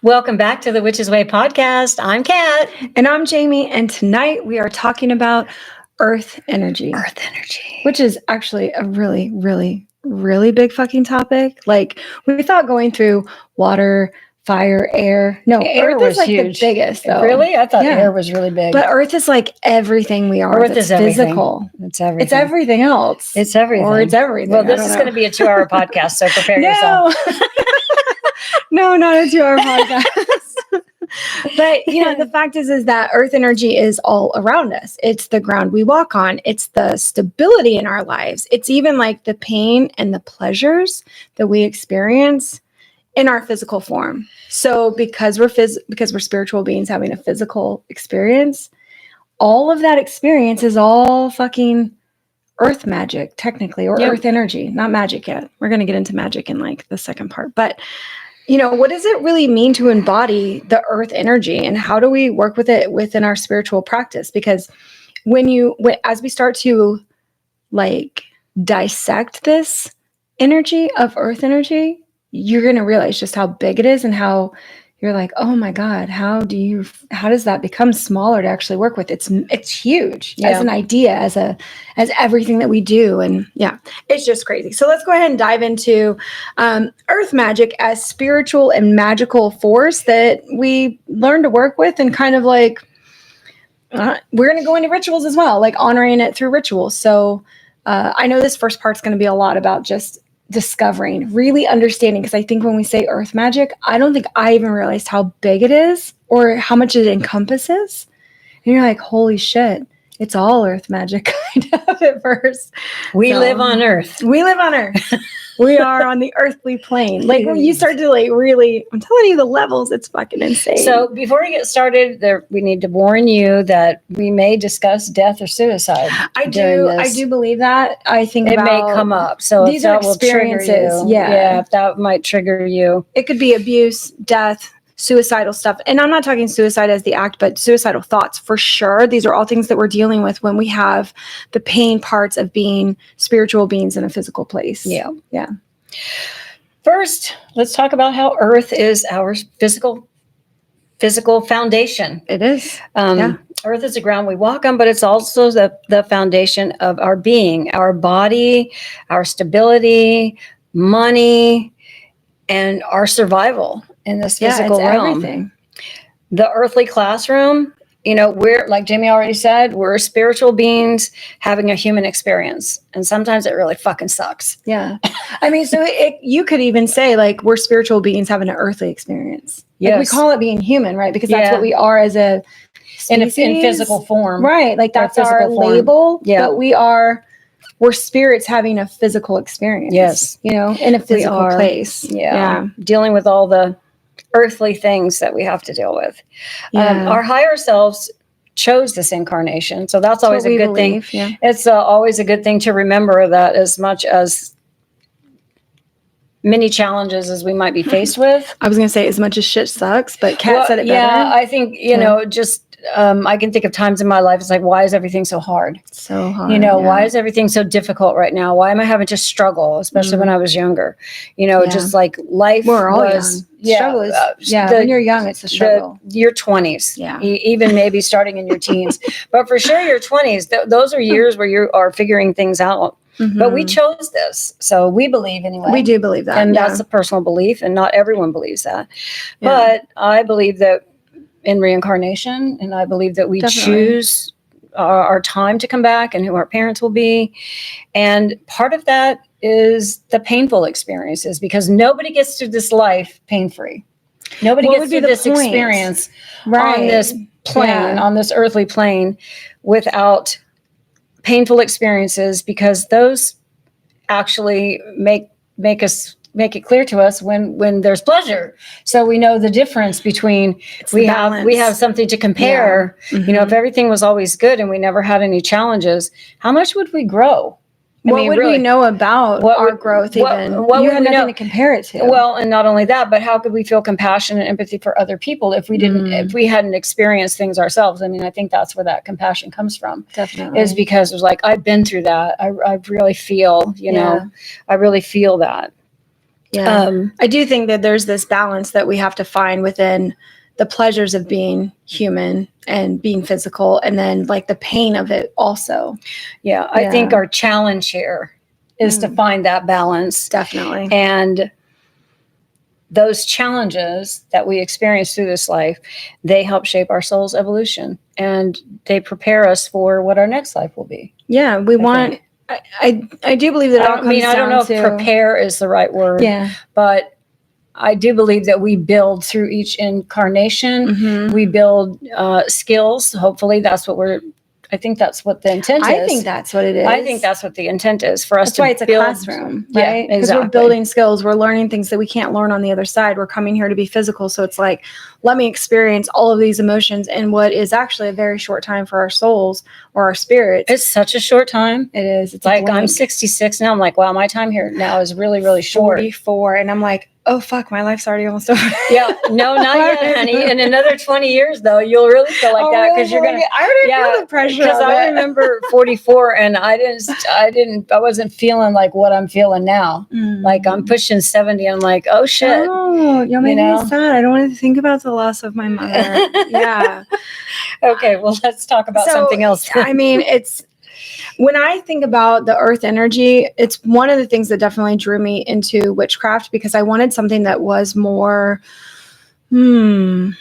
Welcome back to the Witch's Way podcast. I'm Kat. And I'm Jamie. And tonight we are talking about earth energy. Earth energy. Which is actually a really, really, really big fucking topic. Like, we thought going through water, fire, air. No, Air earth was is like huge. the biggest, though. Really? I thought air was really big. But earth is like everything we are. Earth is everything. Physical. It's everything. It's everything else. It's everything. Or it's everything. Well, this is going to be a 2-hour podcast, so prepare yourself. No, not a 2-hour podcast. But, the fact is that earth energy is all around us. It's the ground we walk on. It's the stability in our lives. It's even like the pain and the pleasures that we experience in our physical form. So because we're spiritual beings having a physical experience, all of that experience is all fucking earth magic, technically, or earth energy. Not magic yet. We're going to get into magic in like the second part. But what does it really mean to embody the earth energy, and how do we work with it within our spiritual practice? Because as we start to like dissect this energy of earth energy, you're going to realize just how big it is, and how you're like, oh my God, how does that become smaller to actually work with? It's huge as an idea, as everything that we do. And it's just crazy. So let's go ahead and dive into earth magic as spiritual and magical force that we learn to work with, and kind of like, we're going to go into rituals as well, like honoring it through rituals. So I know this first part's going to be a lot about just discovering, really understanding, because I think when we say earth magic, I don't think I even realized how big it is or how much it encompasses. And you're like, holy shit, it's all earth magic kind of at first. We live on earth. We live on earth. We are on the earthly plane. Like, when you start to like really, I'm telling you the levels, it's fucking insane. So before we get started, we need to warn you that we may discuss death or suicide. I do believe that. I think it may come up. So these are experiences. Yeah, if that might trigger you. It could be abuse, death, suicidal stuff. And I'm not talking suicide as the act, but suicidal thoughts for sure. These are all things that we're dealing with when we have the pain parts of being spiritual beings in a physical place. Yeah. Yeah. First, let's talk about how earth is our physical foundation. It is. Earth is the ground we walk on, but it's also the foundation of our being, our body, our stability, money, and our survival in this physical realm. Everything. The earthly classroom, we're, like Jamie already said, we're spiritual beings having a human experience. And sometimes it really fucking sucks. Yeah. I mean, so you could even say, like, we're spiritual beings having an earthly experience. Yes. Like, we call it being human, right? Because that's what we are as a species. In physical form. Right. Like, that's our label. Yeah. But we're spirits having a physical experience. Yes. In a physical place. Yeah. Dealing with all the earthly things that we have to deal with. Our higher selves chose this incarnation. So that's always a good thing. Yeah. It's always a good thing to remember that, as much as many challenges as we might be faced with. I was going to say, as much as shit sucks, but Kat said it better. Yeah, I think, just I can think of times in my life, it's like, why is everything so hard? So hard. Why is everything so difficult right now? Why am I having to struggle, especially when I was younger? Just like life We're all was. Young. Struggle is, when you're young, it's a struggle. Your 20s, yeah. Even maybe starting in your teens. But for sure, your 20s, those are years where you are figuring things out. Mm-hmm. But we chose this. So we believe anyway. We do believe that. And that's a personal belief, and not everyone believes that. Yeah. But I believe that in reincarnation, and I believe that we choose our time to come back and who our parents will be. And part of that is the painful experiences, because nobody gets through this life pain-free. Nobody gets through this experience on this plane, on this earthly plane, without painful experiences, because those actually make it clear to us when there's pleasure. So we know the difference between we have something to compare. Yeah. Mm-hmm. If everything was always good and we never had any challenges, how much would we grow? What would we know about our growth even? You had nothing to compare it to. Well, and not only that, but how could we feel compassion and empathy for other people if we didn't, if we hadn't experienced things ourselves? I mean, I think that's where that compassion comes from. Definitely. Is because it was like, I've been through that. I really feel, I really feel that. Yeah. I do think that there's this balance that we have to find within the pleasures of being human and being physical, and then like the pain of it also. Yeah. I think our challenge here is to find that balance. Definitely. And those challenges that we experience through this life, they help shape our soul's evolution, and they prepare us for what our next life will be. Yeah. I do believe that I don't know if prepare is the right word. Yeah. But I do believe that we build through each incarnation. We build skills. Hopefully I think that's what the intent is. I think that's what it is. I think that's what the intent is for us. That's why it's a classroom, right? Yeah, because we're building skills. We're learning things that we can't learn on the other side. We're coming here to be physical. So it's like, let me experience all of these emotions in what is actually a very short time for our souls or our spirits. It's such a short time. It is. It's like I'm 66 now. I'm like, wow, my time here now is really, really short. 44. And I'm like, oh, fuck, my life's already almost over. Yeah. No, not yet, honey. In another 20 years, though, you'll really feel like that because you're going to. I already feel the pressure. Because I remember 44 and I wasn't feeling like what I'm feeling now. Like I'm pushing 70. I'm like, oh, shit. Oh, you'll make me sad. I don't want to think about the loss of my mother. Yeah. Okay. Well, let's talk about something else. I mean, when I think about the earth energy, it's one of the things that definitely drew me into witchcraft because I wanted something that was more, I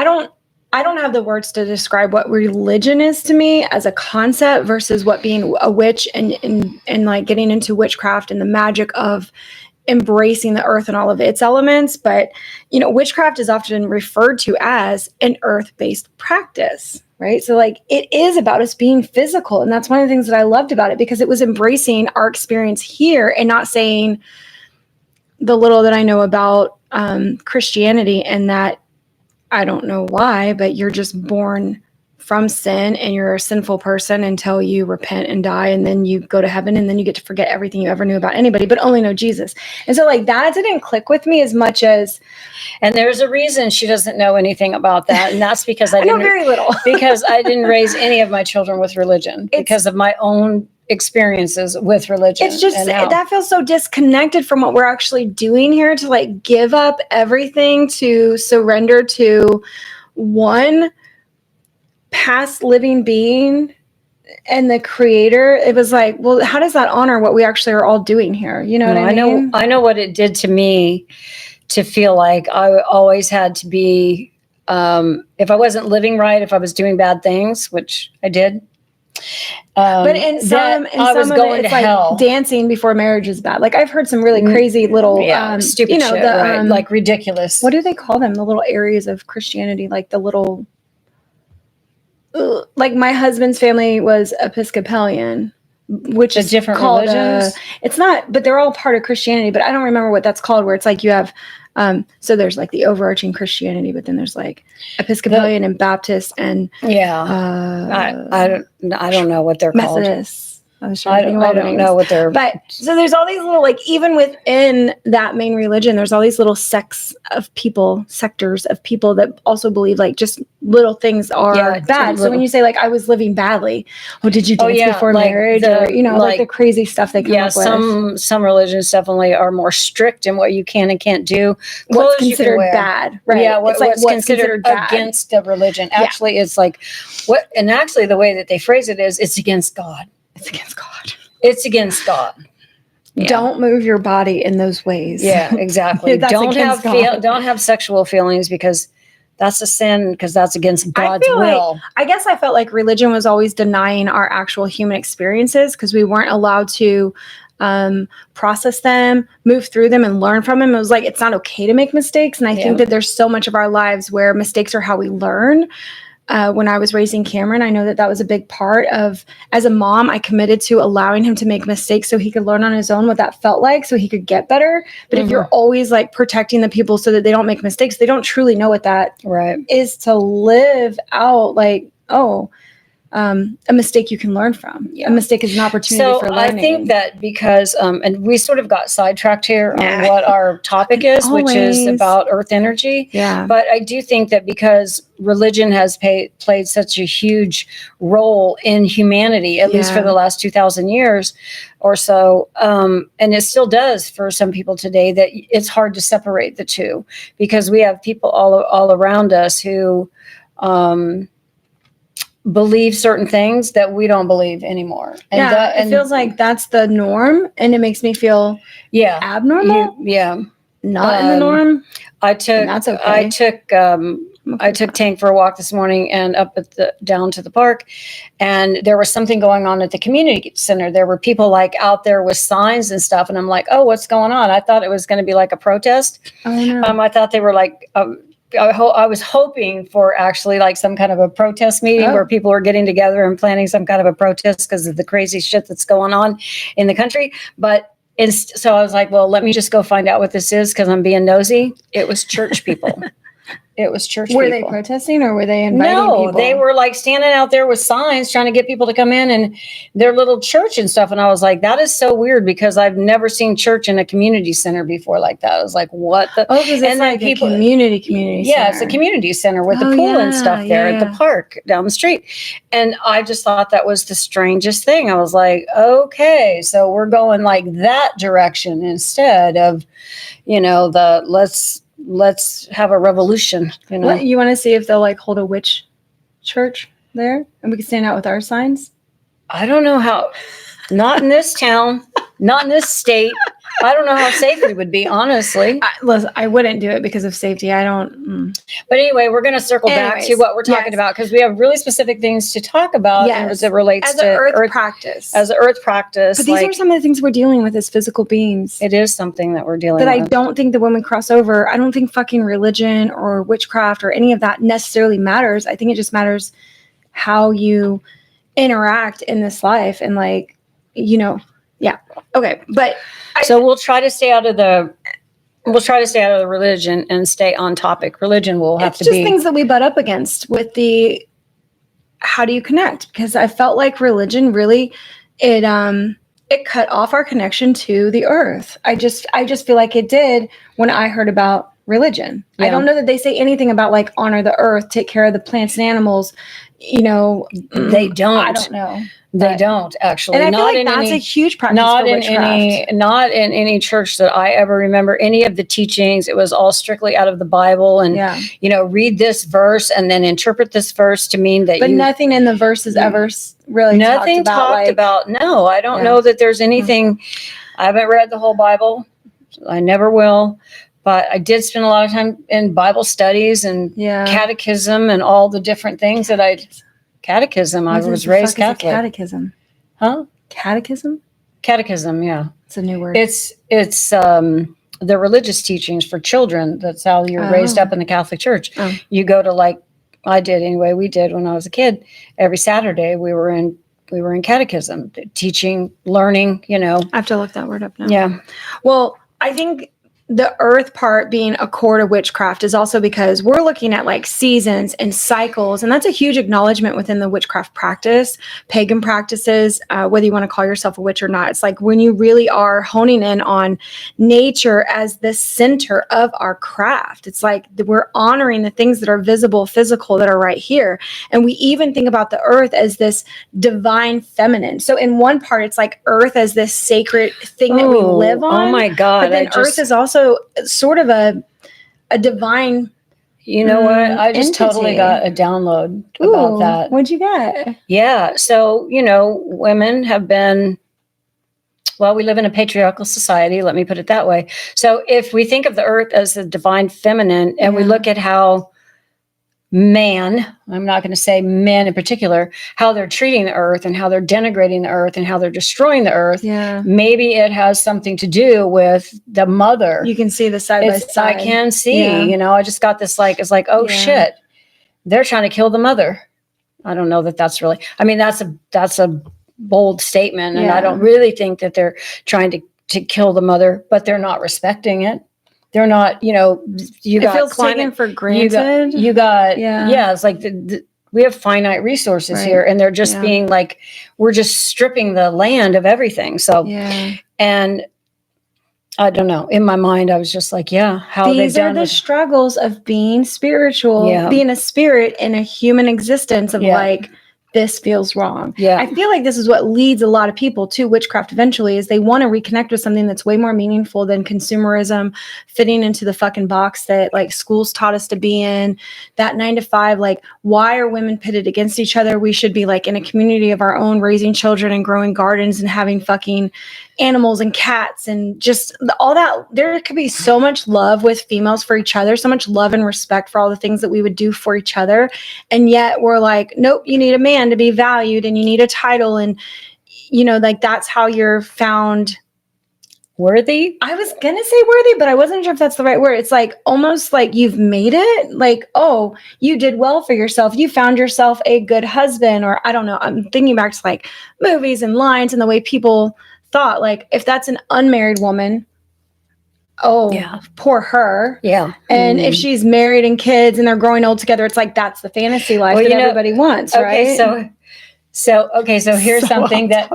don't have the words to describe what religion is to me as a concept versus what being a witch and like getting into witchcraft and the magic of embracing the earth and all of its elements. But, witchcraft is often referred to as an earth-based practice. Right. So like it is about us being physical. And that's one of the things that I loved about it because it was embracing our experience here and not saying the little that I know about Christianity and that I don't know why, but you're just born from sin and you're a sinful person until you repent and die. And then you go to heaven and then you get to forget everything you ever knew about anybody, but only know Jesus. And so like that didn't click with me as much as. And there's a reason she doesn't know anything about that. And that's because I know very little. Because I didn't raise any of my children with religion because of my own experiences with religion. It's just, that feels so disconnected from what we're actually doing here to like give up everything to surrender to one past living being and the creator. It was like, well, how does that honor what we actually are all doing here? You know what I mean? I know what it did to me to feel like I always had to be, if I wasn't living right, if I was doing bad things, which I did. But in some I was going it's to like hell. Dancing before marriage is bad. Like I've heard some really crazy little, stupid shit, right? Like ridiculous. What do they call them? The little areas of Christianity, like the little, like my husband's family was Episcopalian, which is different called religions. It's not, but they're all part of Christianity. But I don't remember what that's called. Where it's like you have, so there's like the overarching Christianity, but then there's like Episcopalian and Baptist and I don't know what they're Methodist. I don't know what they're. But so there's all these little, like, even within that main religion, there's all these little sectors of people that also believe like just little things are bad. So when you say like I was living badly, did you dance before marriage, or like the crazy stuff they come up with? Some religions definitely are more strict in what you can and can't do. What's considered bad, right? Yeah, what's considered against the religion. Actually, it's like actually the way that they phrase it is it's against God. It's against God. It's against God. Yeah. Don't move your body in those ways. Yeah, exactly. Don't have sexual feelings because that's a sin, because that's against God's will. I guess I felt like religion was always denying our actual human experiences because we weren't allowed to process them, move through them, and learn from them. It was like, it's not okay to make mistakes. And I think that there's so much of our lives where mistakes are how we learn. When I was raising Cameron, I know that was a big part of, as a mom, I committed to allowing him to make mistakes so he could learn on his own what that felt like, so he could get better. But if you're always like protecting the people so that they don't make mistakes, they don't truly know what that is to live out. Like, a mistake you can learn from. A mistake is an opportunity for learning. I think that because, and we sort of got sidetracked here on what our topic is, which is about earth energy. Yeah. But I do think that because religion has played such a huge role in humanity, at least for the last 2,000 years or so, and it still does for some people today, that it's hard to separate the two, because we have people all around us who believe certain things that we don't believe anymore. And it feels like that's the norm, and it makes me feel abnormal. Not in the norm. I took Tank for a walk this morning and down to the park, and there was something going on at the community center. There were people like out there with signs and stuff, and I'm like, oh, what's going on? I thought it was going to be like a protest. Oh, no. I thought they were like I was hoping for actually like some kind of a protest meeting where people are getting together and planning some kind of a protest because of the crazy shit that's going on in the country. But so I was like, well, let me just go find out what this is, because I'm being nosy. It was church people. It was church people. Were they protesting, or were they inviting people? No, they were like standing out there with signs trying to get people to come in and their little church and stuff. And I was like, that is so weird, because I've never seen church in a community center before like that. I was like, what the? Oh, because it's like a community center. Yeah, it's a community center with the pool and stuff there at the park down the street. And I just thought that was the strangest thing. I was like, okay, so we're going like that direction instead of, let's have a revolution. What, you want to see if they'll like hold a witch church there, and we can stand out with our signs? I don't know how. Not in this town, not in this state. I don't know how safe we would be, honestly. Listen, I wouldn't do it because of safety. I don't. But anyway, we're going to circle back to what we're talking about, because we have really specific things to talk about as it relates to earth practice. As an earth practice. But these are some of the things we're dealing with as physical beings. It is something that we're dealing with. That I don't think the women cross over. I don't think fucking religion or witchcraft or any of that necessarily matters. I think it just matters how you interact in this life, and okay, but so we'll try to stay out of the religion and stay on topic. Religion will have to be things that we butt up against with the how do you connect? Because I felt like religion really it cut off our connection to the earth. I just feel like it did when I heard about religion. Yeah. I don't know that they say anything about like honor the earth, take care of the plants and animals. They don't. I don't know. They don't actually. And I feel like that's a huge practice not for in witchcraft. Not in any church that I ever remember any of the teachings. It was all strictly out of the Bible, and read this verse and then interpret this verse to mean that. But nothing in the verses ever really nothing talked about. No, I don't know that there's anything. I haven't read the whole Bible. I never will. But I did spend a lot of time in Bible studies and catechism and all the different things that catechism. I was raised Catholic. Catechism. Huh? Catechism? Catechism, yeah. It's a new word. It's the religious teachings for children. That's how you're raised up in the Catholic Church. Oh. You go to I did anyway, we did when I was a kid. Every Saturday we were in catechism, teaching, learning, I have to look that word up now. Yeah. Well, I think the earth part being a core to witchcraft is also because we're looking at like seasons and cycles. And that's a huge acknowledgement within the witchcraft practice, pagan practices, whether you want to call yourself a witch or not. It's like when you really are honing in on nature as the center of our craft. It's like we're honoring the things that are visible, physical, that are right here. And we even think about the earth as this divine feminine. So in one part, it's like earth as this sacred thing that we live on. Oh my God. But then earth is also sort of a divine. You know what? I just totally got a download about that. What'd you get? Yeah. So, women have been, we live in a patriarchal society. Let me put it that way. So if we think of the earth as the divine feminine and we look at how man, I'm not going to say men in particular, how they're treating the earth and how they're denigrating the earth and how they're destroying the earth. Yeah. Maybe it has something to do with the mother. You can see the side by side. I can see, I just got this shit, they're trying to kill the mother. I don't know that that's really, that's a bold statement. And I don't really think that they're trying to kill the mother, but they're not respecting it. They're not, you got feels taken for granted. You got, it's like we have finite resources here, and they're just being like, we're just stripping the land of everything. So, and I don't know, in my mind, I was just like, how these are the struggles of being spiritual, being a spirit in a human existence of like, this feels wrong. I feel like this is what leads a lot of people to witchcraft eventually, is they want to reconnect with something that's way more meaningful than consumerism, fitting into the fucking box that like schools taught us to be in, that 9 to 5, like, why are women pitted against each other? We should be like in a community of our own, raising children and growing gardens and having fucking animals and cats and just all that. There could be so much love with females for each other, so much love and respect for all the things that we would do for each other. And yet we're like, nope, you need a man to be valued and you need a title. And, you know, like that's how you're found worthy. I was going to say worthy, but I wasn't sure if that's the right word. It's like almost like you've made it, like, oh, you did well for yourself. You found yourself a good husband, or I don't know. I'm thinking back to like movies and lines and the way people thought, like, if that's an unmarried woman, poor her. And if she's married and kids and they're growing old together, it's like, that's the fantasy life that everybody wants, right? So here's something that,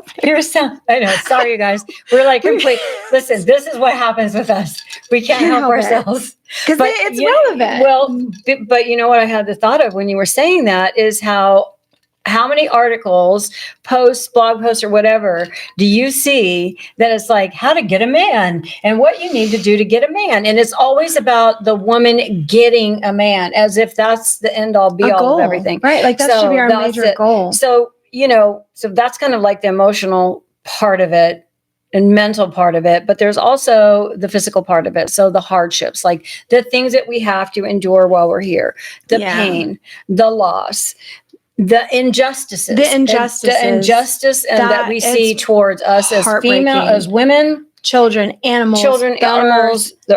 I know, sorry, you guys. We're like, listen, this is what happens with us. We can't help ourselves. Because it's relevant. Well, but you know what I had the thought of when you were saying that is how many articles, posts, blog posts, or whatever do you see that it's like how to get a man and what you need to do to get a man? And it's always about the woman getting a man, as if that's the end all be all of everything. Right. Like that should be our major goal. So, you know, so that's kind of like the emotional part of it and mental part of it. But there's also the physical part of it. So the hardships, like the things that we have to endure while we're here, the pain, the loss, the injustice and that we see towards us as female, as women, children, animals,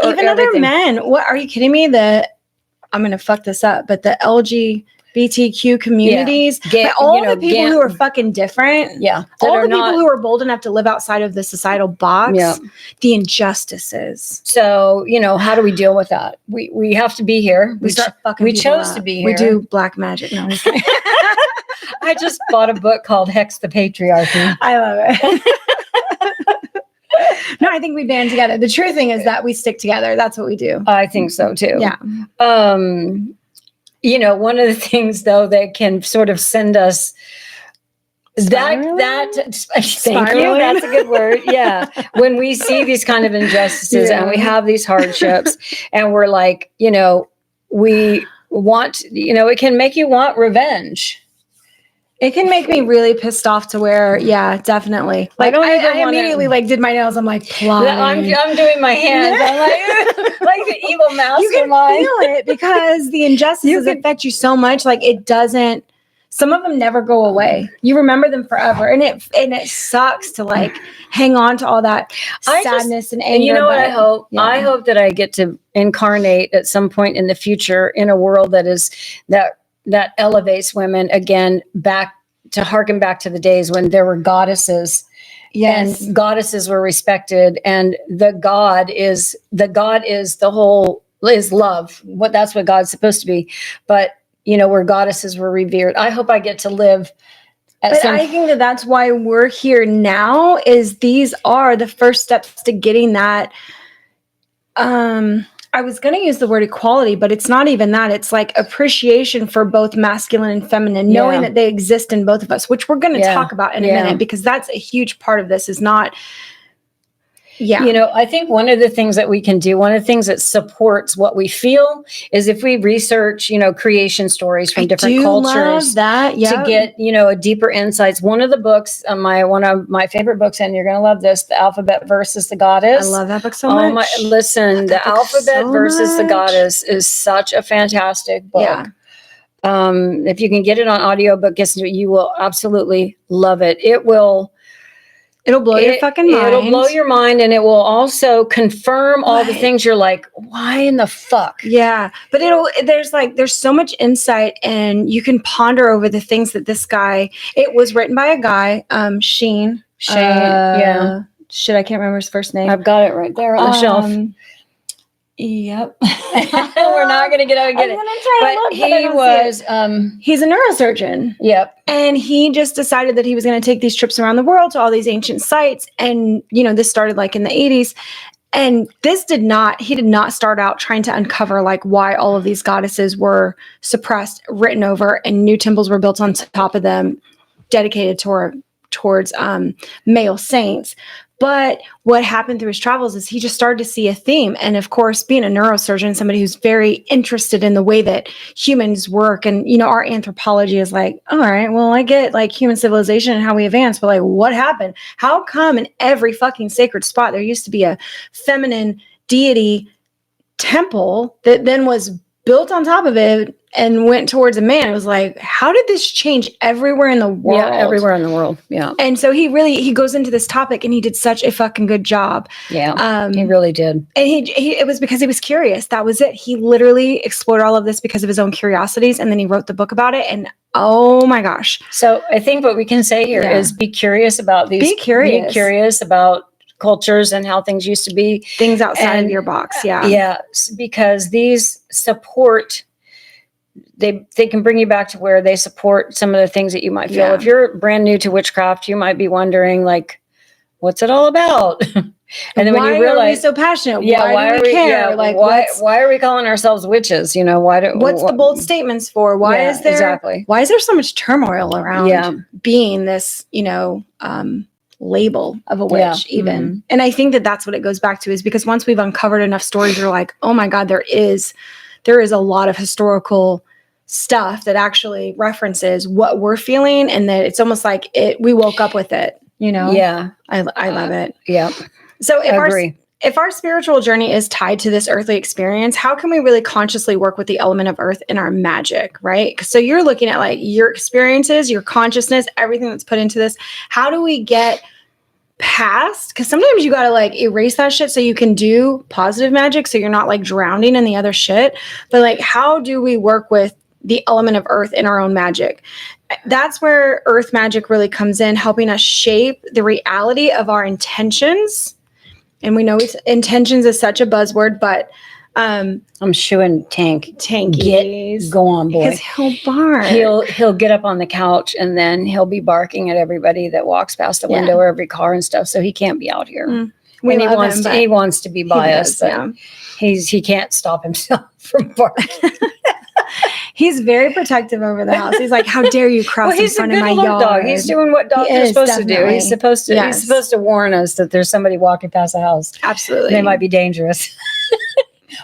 even other men. What, are you kidding me? I'm going to fuck this up, but the LGBTQ communities, all the people who are fucking different, all the people who are bold enough to live outside of the societal box, the injustices. So, you know, how do we deal with that? We have to be here. We chose to be here. We do black magic. No, I just bought a book called Hex the Patriarchy. I love it. No, I think we band together. The true thing is that we stick together. That's what we do. I think so too. Yeah. You know, one of the things though that can sort of send us thank you. That's a good word. Yeah. When we see these kind of injustices and we have these hardships and we're like, you know, we want, you know, it can make you want revenge. It can make me really pissed off to where, definitely. Like I immediately like did my nails. I'm like, I'm doing my hands. I'm like the evil mastermind. You can feel it because the injustices affect you so much. Like it doesn't. Some of them never go away. You remember them forever, and it sucks to like hang on to all that sadness and anger. And you know what I hope? Yeah. I hope that I get to incarnate at some point in the future in a world that elevates women again, back to harken back to the days when there were goddesses. Yes. And goddesses were respected, and the God is love. That's what God's supposed to be. But you know, where goddesses were revered. I hope I get to live. I think that's why we're here now. Is these are the first steps to getting that. I was going to use the word equality, but it's not even that. It's like appreciation for both masculine and feminine, knowing that they exist in both of us, which we're going to talk about in a minute, because that's a huge part of this. Is not. Yeah. You know, I think one of the things that we can do, one of the things that supports what we feel is if we research, you know, creation stories from different cultures to get, you know, a deeper insights. One of the books, one of my favorite books, and you're going to love this, The Alphabet versus the Goddess. I love that book so much. The Alphabet versus the Goddess is such a fantastic book. Yeah. If you can get it on audiobook, you will absolutely love it. It'll blow your fucking mind. It'll blow your mind, and it will also confirm all the things you're like, why in the fuck? Yeah. But there's so much insight, and you can ponder over the things that this guy, it was written by a guy, Shane. Yeah. Shit, I can't remember his first name. I've got it right there on the shelf. Yep. We're not going to get out and get it. But he was, he's a neurosurgeon. Yep. And he just decided that he was going to take these trips around the world to all these ancient sites. And, this started like in the 80s. And he did not start out trying to uncover like why all of these goddesses were suppressed, written over, and new temples were built on top of them, dedicated towards male saints. But what happened through his travels is he just started to see a theme. And of course, being a neurosurgeon, somebody who's very interested in the way that humans work, and, our anthropology is like, all right, well, I get like human civilization and how we advance, but like what happened? How come in every fucking sacred spot, there used to be a feminine deity temple that then was built on top of it and went towards a man? It was like, how did this change everywhere in the world? Yeah, everywhere in the world. Yeah. And so he goes into this topic, and he did such a fucking good job. Yeah, he really did. And it was because he was curious. That was it. He literally explored all of this because of his own curiosities, and then he wrote the book about it. And oh my gosh. So I think what we can say here is be curious about these. Be curious. Be curious about cultures and how things used to be. Things outside of your box. Yeah. Yeah. Because these support, they can bring you back to where they support some of the things that you might feel. Yeah. If you're brand new to witchcraft, you might be wondering like, what's it all about? And then when you realize, why are we so passionate? Yeah, why do we care? Yeah, like, why are we calling ourselves witches? What's the bold statements for? Why is there so much turmoil around being this, label of a witch even? Mm-hmm. And I think that that's what it goes back to, is because once we've uncovered enough stories, you're like, oh my God, there is a lot of historical stuff that actually references what we're feeling, and that it's almost like we woke up with it, Yeah. I love it. Yeah. So if our spiritual journey is tied to this earthly experience, how can we really consciously work with the element of earth in our magic, right? So you're looking at like your experiences, your consciousness, everything that's put into this. How do we get past? Because sometimes you got to like erase that shit so you can do positive magic, so you're not like drowning in the other shit. But like, how do we work with the element of earth in our own magic? That's where earth magic really comes in, helping us shape the reality of our intentions. And we know intentions is such a buzzword, but I'm shooing Tankies. Go on, boy. Because he'll bark. He'll get up on the couch, and then he'll be barking at everybody that walks past the window, or every car and stuff. So he can't be out here. Mm. He wants to be by us, but he can't stop himself from barking. He's very protective over the house. He's like, "How dare you cross in front of my yard?" Dog. He's doing what dogs are supposed to do. He's supposed to warn us that there's somebody walking past the house. Absolutely, they might be dangerous,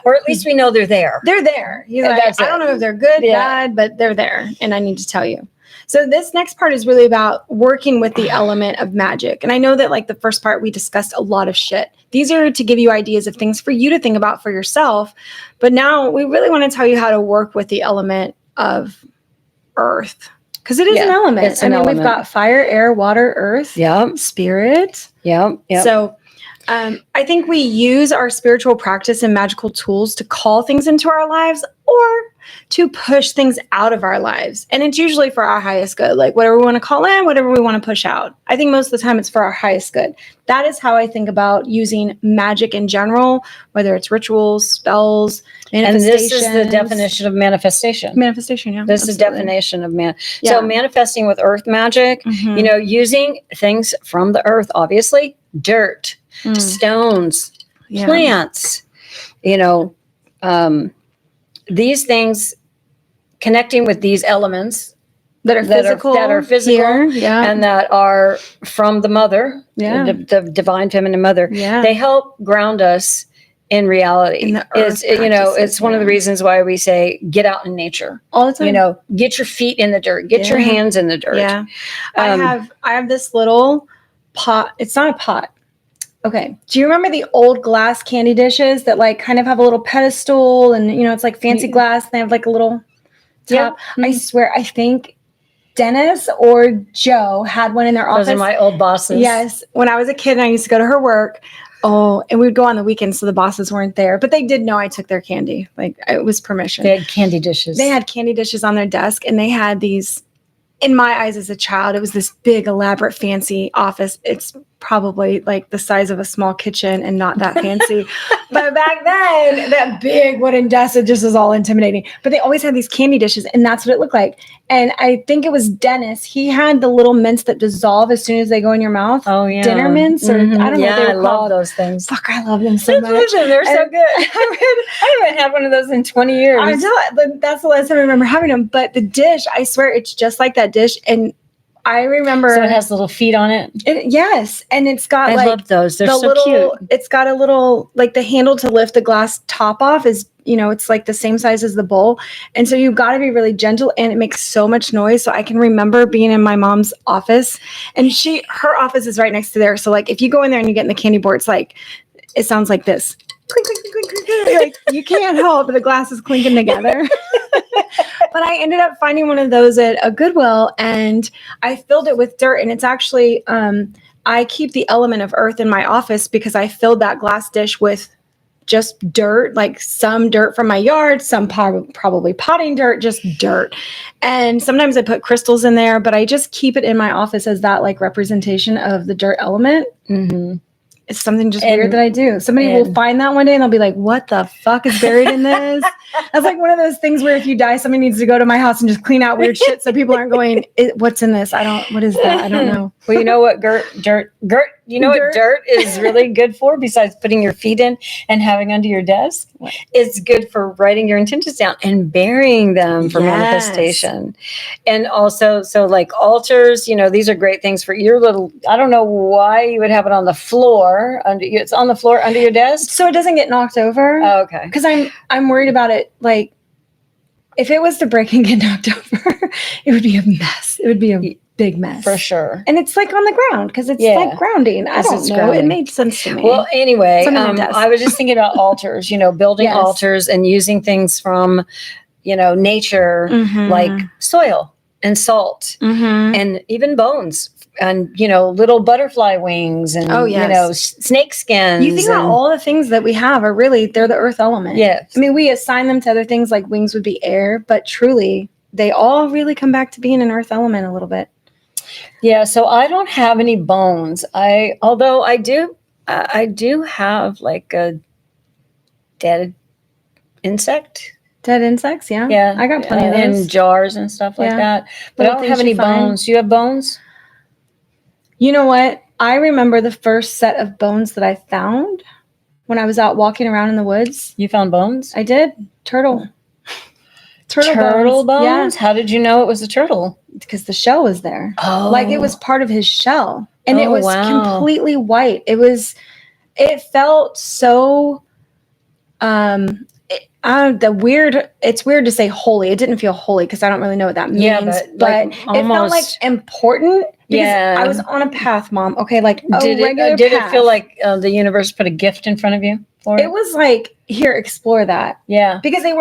or at least we know they're there. They're there. He's like, I don't know if they're good, bad, but they're there, and I need to tell you. So this next part is really about working with the element of magic. And I know that like the first part, we discussed a lot of shit. These are to give you ideas of things for you to think about for yourself. But now we really want to tell you how to work with the element of earth. Because it is an element. It's an element. We've got fire, air, water, earth, spirit. Yep. So I think we use our spiritual practice and magical tools to call things into our lives, or to push things out of our lives. And it's usually for our highest good, like whatever we want to call in, whatever we want to push out. I think most of the time it's for our highest good. That is how I think about using magic in general, whether it's rituals, spells, manifestations. And this is the definition of manifestation. Manifestation, yeah. This is the definition of So manifesting with earth magic, using things from the earth, obviously, dirt, stones, plants, these things, connecting with these elements that are physical, and that are from the mother, the divine feminine mother. They help ground us in reality. It's one of the reasons why we say get out in nature all the time. Get your feet in the dirt, get your hands in the dirt. I have this little pot. It's not a pot. Okay. Do you remember the old glass candy dishes that like kind of have a little pedestal, and it's like fancy glass, and they have like a little top? I swear, I think Dennis or Joe had one in their office. Those are my old bosses. Yes. When I was a kid and I used to go to her work. Oh, and we would go on the weekends, so the bosses weren't there, but they did know I took their candy. Like it was permission. They had candy dishes. They had candy dishes on their desk, and they had these. In my eyes as a child, it was this big, elaborate, fancy office. It's probably like the size of a small kitchen and not that fancy. But back then, that big wooden desk, it just was all intimidating. But they always had these candy dishes, and that's what it looked like. And I think it was Dennis. He had the little mints that dissolve as soon as they go in your mouth. Oh, yeah. Dinner mints, or I don't know what they were I called. love those things. Fuck, I love them so much. They're so good. I haven't had one of those in 20 years. I know, that's the last time I remember having them. But the dish, I swear, it's just like that dish. And I remember. So it has little feet on it? Yes. And it's got I love those. They're so cute. It's got a little, like the handle to lift the glass top off is, it's like the same size as the bowl. And so you've got to be really gentle, and it makes so much noise. So I can remember being in my mom's office, and her office is right next to there. So like if you go in there and you get in the candy board, it's like, it sounds like this. Clink, clink, clink, clink, clink. Like you can't help the glasses clinking together. But I ended up finding one of those at a Goodwill, and I filled it with dirt. And it's actually, I keep the element of earth in my office because I filled that glass dish with just dirt, like some dirt from my yard, some probably potting dirt, just dirt. And sometimes I put crystals in there, but I just keep it in my office as that like representation of the dirt element. Mm-hmm. It's something just weird that I do. Somebody will find that one day and they'll be like, what the fuck is buried in this? That's like one of those things where if you die, somebody needs to go to my house and just clean out weird shit so people aren't going, what's in this? what is that? I don't know. Well, you know what dirt, what dirt is really good for besides putting your feet in and having under your desk? What? It's good for writing your intentions down and burying them for manifestation. And also, so like altars, these are great things for your little, I don't know why you would have it on the floor it's on the floor under your desk. So it doesn't get knocked over. Oh, okay. Because I'm worried about it. Like if it was to break and get knocked over, it would be a mess. It would be a big mess. For sure. And it's like on the ground because it's like grounding. I don't know. Grounding. It made sense to me. Well, anyway, I was just thinking about altars, building altars and using things from, nature, like soil and salt and even bones. And, little butterfly wings and, snake skins. You think about all the things that we have are really, they're the earth element. Yes. I mean, we assign them to other things like wings would be air, but truly they all really come back to being an earth element a little bit. Yeah. So I don't have any bones. Although I do have like a dead insect. Dead insects. Yeah. Yeah. I got plenty of those. In jars and stuff like that. But I don't have any bones. Do you have bones? You know what? I remember the first set of bones that I found when I was out walking around in the woods. You found bones? I did. Turtle bones? Yeah. How did you know it was a turtle? Because the shell was there. Oh. Like it was part of his shell. And it was completely white. It felt so, it's weird to say holy. It didn't feel holy because I don't really know what that means. Yeah, but it felt like important because I was on a path, Mom. Okay, like did it feel like the universe put a gift in front of you? It was like, here, explore that. Yeah, because they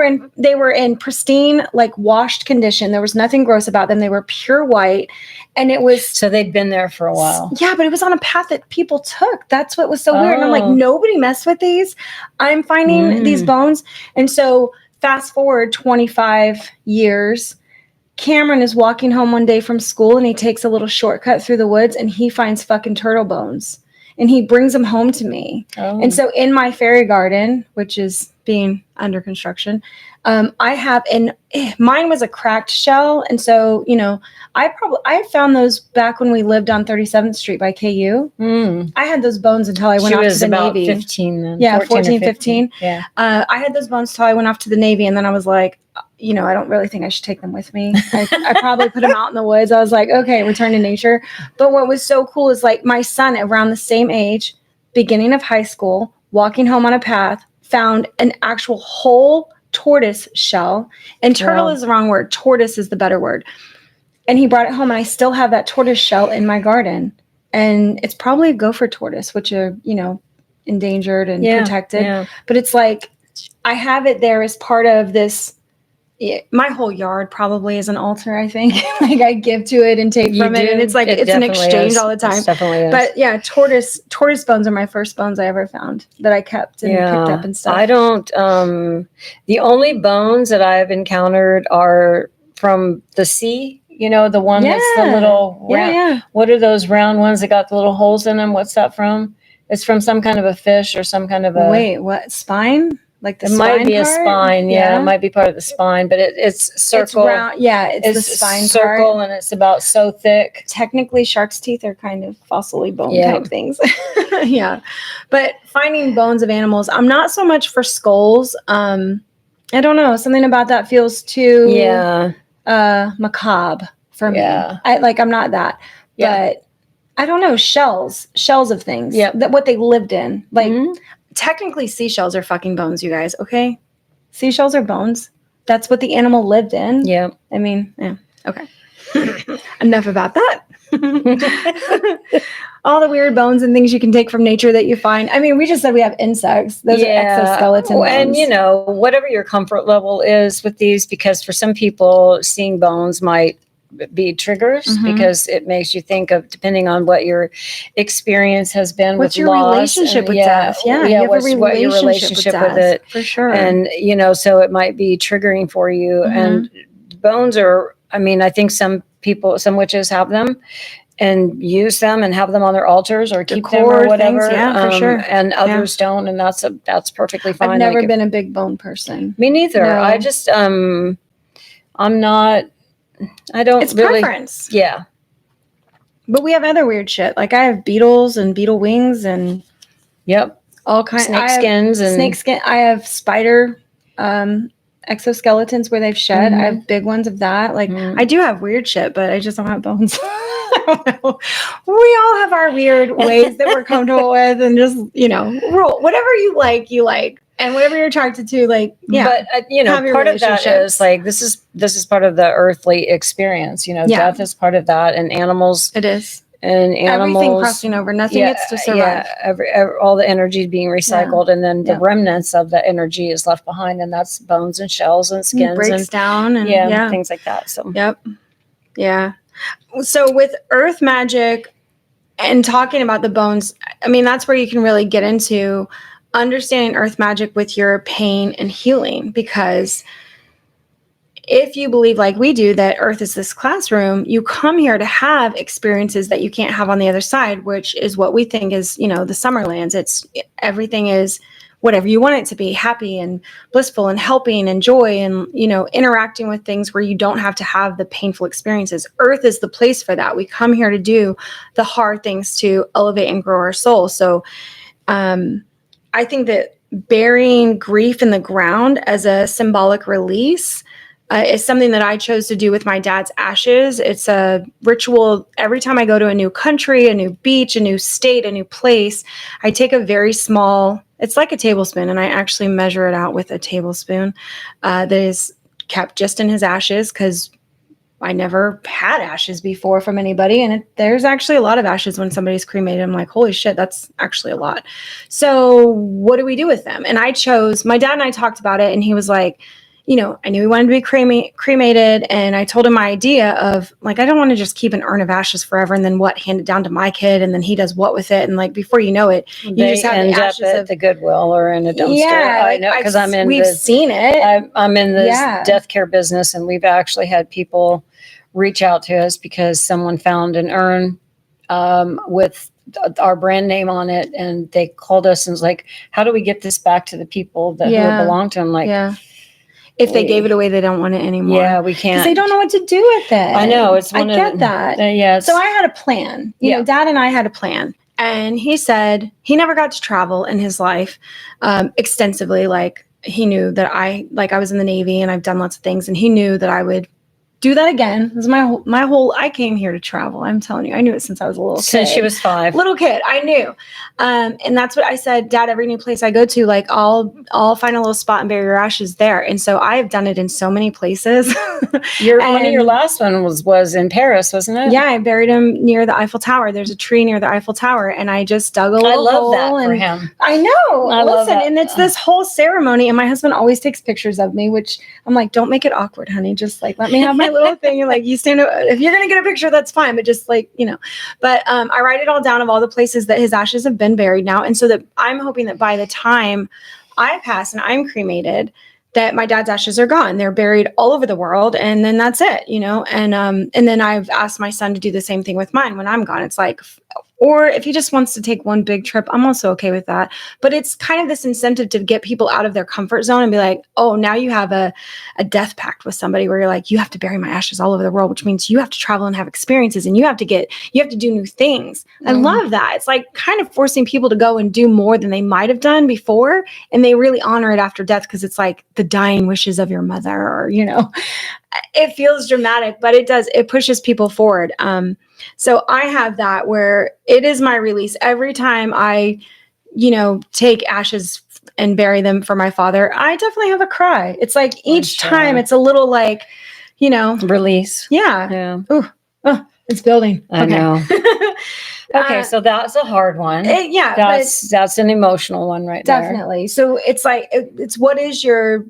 were in pristine, like washed condition. There was nothing gross about them. They were pure white, and it was so they'd been there for a while. Yeah, but it was on a path that people took. That's what was so weird. And I'm like, nobody messed with these. I'm finding these bones, and so fast forward 25 years. Cameron is walking home one day from school, and he takes a little shortcut through the woods, and he finds fucking turtle bones. And he brings them home to me. Oh. And so in my fairy garden, which is being under construction, I have, and mine was a cracked shell. And so, I found those back when we lived on 37th Street by KU. I had those bones until I went off to the Navy. 15 then. Yeah, 14, 15. Yeah. I had those bones until I went off to the Navy. And then I was like, I don't really think I should take them with me. I probably put them out in the woods. I was like, okay, return to nature. But what was so cool is like my son around the same age, beginning of high school, walking home on a path, found an actual whole tortoise shell. And turtle is the wrong word. Tortoise is the better word. And he brought it home, and I still have that tortoise shell in my garden. And it's probably a gopher tortoise, which are, endangered and protected. Yeah. But it's like, I have it there as part of this. My whole yard probably is an altar, I think. Like I give to it and take from it. And it's like, it's an exchange all the time. It definitely is. But yeah, tortoise bones are my first bones I ever found that I kept and picked up and stuff. I don't, the only bones that I've encountered are from the sea, You know, the one that's the little round. What are those round ones that got the little holes in them? What's that from? It's from some kind of a fish or some kind of a... Wait, what? Spine? Like the it spine might be part? a spine. Yeah, it might be part of the spine, but it's circle. It's round. Yeah, it's the spine circle, part. and it's about so thick. Technically, shark's teeth are kind of fossily bone Yeah. type things. Yeah. But finding bones of animals, I'm not so much for skulls. I don't know. Something about that feels too macabre for me. I'm not that. But I don't know, shells of things. Yeah. That what they lived in. Like technically seashells are fucking bones, you guys, okay? Seashells are bones. That's what the animal lived in. Yeah. I mean, yeah. Okay. Enough about that. All the weird bones and things you can take from nature that you find. I mean, we just said we have insects. Those are exoskeleton bones. And, you know, whatever your comfort level is with these, because for some people, seeing bones might be triggers because it makes you think of, depending on what your experience has been what's with your loss relationship with death. what your relationship with it, for sure. and you know, so it might be triggering for you. And bones are, I mean, I think some witches have them and use them and have them on their altars or keep them or whatever. Things, for sure. And others don't, and that's perfectly fine. I've never been a big bone person. Me neither. No. I just I'm not. I don't. It's really, preference. Yeah. But we have other weird shit. Like I have beetles and beetle wings and all kinds snake skins and snake skin. I have spider exoskeletons where they've shed. I have big ones of that. Like I do have weird shit, but I just don't have bones. I don't know. We all have our weird ways that we're comfortable with, and just roll whatever you like. And whatever you're attracted to, But part of that is like this is part of the earthly experience. You know, death is part of that, and animals. It is, and animals everything crossing over. Nothing gets to survive. All the energy being recycled, and then the remnants of the energy is left behind, and that's bones and shells and skins. It breaks down, and things like that. So So with earth magic and talking about the bones, I mean that's where you can really get into understanding earth magic with your pain and healing, because if you believe like we do that earth is this classroom, you come here to have experiences that you can't have on the other side, which is what we think is, the Summerlands. It's everything is whatever you want it to be, happy and blissful and helping and joy and, interacting with things where you don't have to have the painful experiences. Earth is the place for that. We come here to do the hard things to elevate and grow our soul. So, I think that burying grief in the ground as a symbolic release is something that I chose to do with my dad's ashes. It's a ritual. Every time I go to a new country, a new beach, a new state, a new place, I take a very small, it's like a tablespoon, and I actually measure it out with a tablespoon that is kept just in his ashes, because I never had ashes before from anybody. And there's actually a lot of ashes when somebody's cremated. I'm like, holy shit, that's actually a lot. So what do we do with them? And my dad and I talked about it, and he was like, I knew he wanted to be cremated. And I told him my idea of like, I don't want to just keep an urn of ashes forever and then hand it down to my kid. And then he does what with it. And like, before you know it, you just have the ashes at the Goodwill or in a dumpster. Yeah, I know, because we've seen it. I'm in the death care business, and we've actually had people reach out to us because someone found an urn with our brand name on it, and they called us and was like, how do we get this back to the people that who belong to them? Like, if they gave it away, they don't want it anymore. Yeah, we can't. Because they don't know what to do with it. I know. I get that. So I had a plan. Dad and I had a plan. And he said he never got to travel in his life extensively. Like, he knew that I was in the Navy and I've done lots of things. And he knew that I would do that again. This is my whole, I came here to travel. I'm telling you, I knew it since I was a little kid. Since she was 5. Little kid, I knew. And that's what I said, Dad, every new place I go to, like I'll find a little spot and bury your ashes there. And so I have done it in so many places. One of your last one was in Paris, wasn't it? Yeah, I buried him near the Eiffel Tower. There's a tree near the Eiffel Tower, and I just dug a little hole. I love that for him. I know. Love that. And it's this whole ceremony, and my husband always takes pictures of me, which I'm like, don't make it awkward, honey. Just like, let me have my little thing. You're like, you stand up. If you're going to get a picture, that's fine. But just like, but I write it all down of all the places that his ashes have been buried now. And so that I'm hoping that by the time I pass and I'm cremated, that my dad's ashes are gone. They're buried all over the world. And then that's it, and then I've asked my son to do the same thing with mine when I'm gone. It's like, or if he just wants to take one big trip, I'm also okay with that. But it's kind of this incentive to get people out of their comfort zone and be like, oh, now you have a death pact with somebody where you're like, you have to bury my ashes all over the world, which means you have to travel and have experiences and you have to do new things. I love that. It's like kind of forcing people to go and do more than they might have done before. And they really honor it after death because it's like the dying wishes of your mother, or, it feels dramatic, but it pushes people forward. So I have that where it is my release every time I, take ashes and bury them for my father. I definitely have a cry. It's like each time it's a little like, release. Yeah. Yeah. Ooh, oh, it's building. I know. Okay. So that's a hard one. That's an emotional one right there. Definitely. So it's like, it's what is your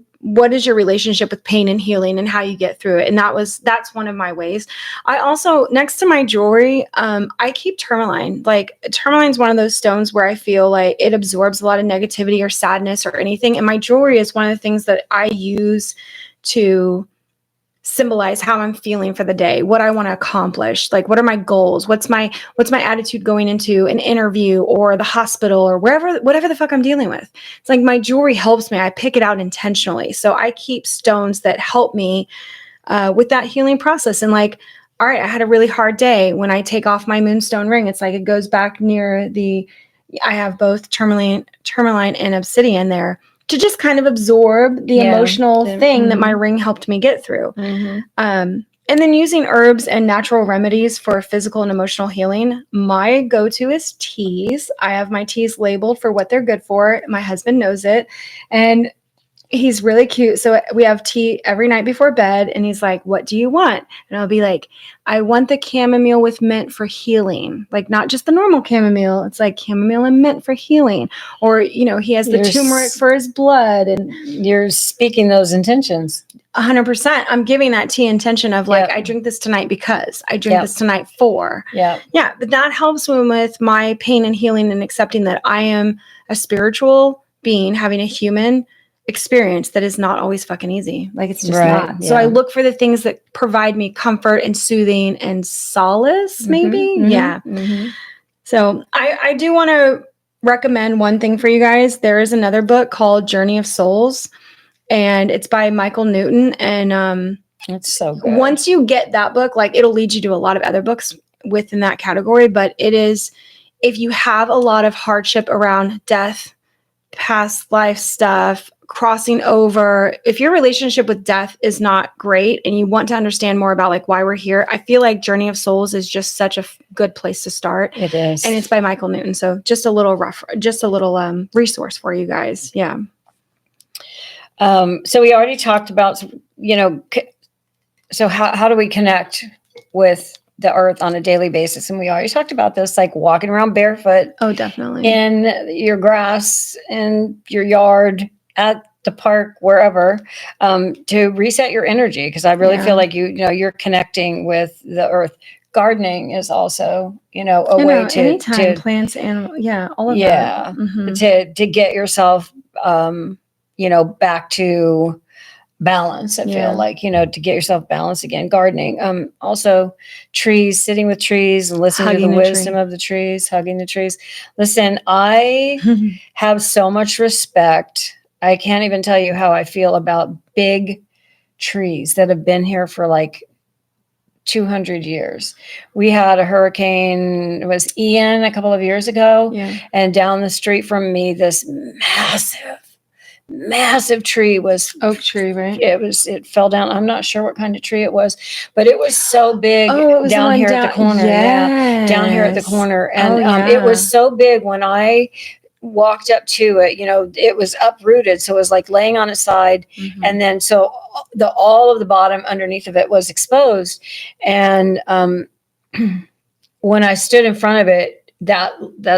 relationship with pain and healing and how you get through it? And that's one of my ways. I also, next to my jewelry, I keep tourmaline. Like tourmaline is one of those stones where I feel like it absorbs a lot of negativity or sadness or anything. And my jewelry is one of the things that I use to symbolize how I'm feeling for the day, what I want to accomplish, like what are my goals, what's my attitude going into an interview or the hospital or whatever the fuck I'm dealing with. It's like my jewelry helps me. I pick it out intentionally. So I keep stones that help me with that healing process. And like, all right, I had a really hard day. When I take off my moonstone ring, it's like it goes back near I have both tourmaline and obsidian there, to just kind of absorb the emotional thing that my ring helped me get through. And then using herbs and natural remedies for physical and emotional healing. My go-to is teas. I have my teas labeled for what they're good for. My husband knows it. And he's really cute. So we have tea every night before bed. And he's like, what do you want? And I'll be like, I want the chamomile with mint for healing. Like not just the normal chamomile. It's like chamomile and mint for healing. Or, he has the turmeric for his blood. And you're speaking those intentions. 100%. I'm giving that tea intention of like, I drink this tonight because I drink this tonight for. Yeah. But that helps me with my pain and healing and accepting that I am a spiritual being having a human experience that is not always fucking easy. Like it's just not. Yeah. So I look for the things that provide me comfort and soothing and solace, maybe. So I do want to recommend one thing for you guys. There is another book called Journey of Souls, and it's by Michael Newton. And it's so good. Once you get that book, like it'll lead you to a lot of other books within that category. But it is, if you have a lot of hardship around death, past life stuff, crossing over, if your relationship with death is not great and you want to understand more about like why we're here, I feel like Journey of Souls is just such a good place to start. It is. And it's by Michael Newton. So just a little resource for you guys. Yeah. So we already talked about, so how do we connect with the earth on a daily basis? And we already talked about this, like walking around barefoot. Oh, definitely. In your grass, in your yard, at the park, wherever, to reset your energy. Because I really feel like you're connecting with the earth. Gardening is also, a way to anytime plants, animals, all of that. To get yourself, back to balance. I feel like, to get yourself balanced again. Gardening, also trees, sitting with trees and listening to the wisdom of the trees, hugging the trees. Listen, I have so much respect. I can't even tell you how I feel about big trees that have been here for like 200 years. We had a hurricane, it was Ian a couple of years ago. And down the street from me, this massive tree was oak tree, right? It fell down. I'm not sure what kind of tree it was, but it was so big down here at the corner. Yes. Down here at the corner. And it was so big when I walked up to it, it was uprooted. So it was like laying on its side. And then so all of the bottom underneath of it was exposed. And when I stood in front of it, that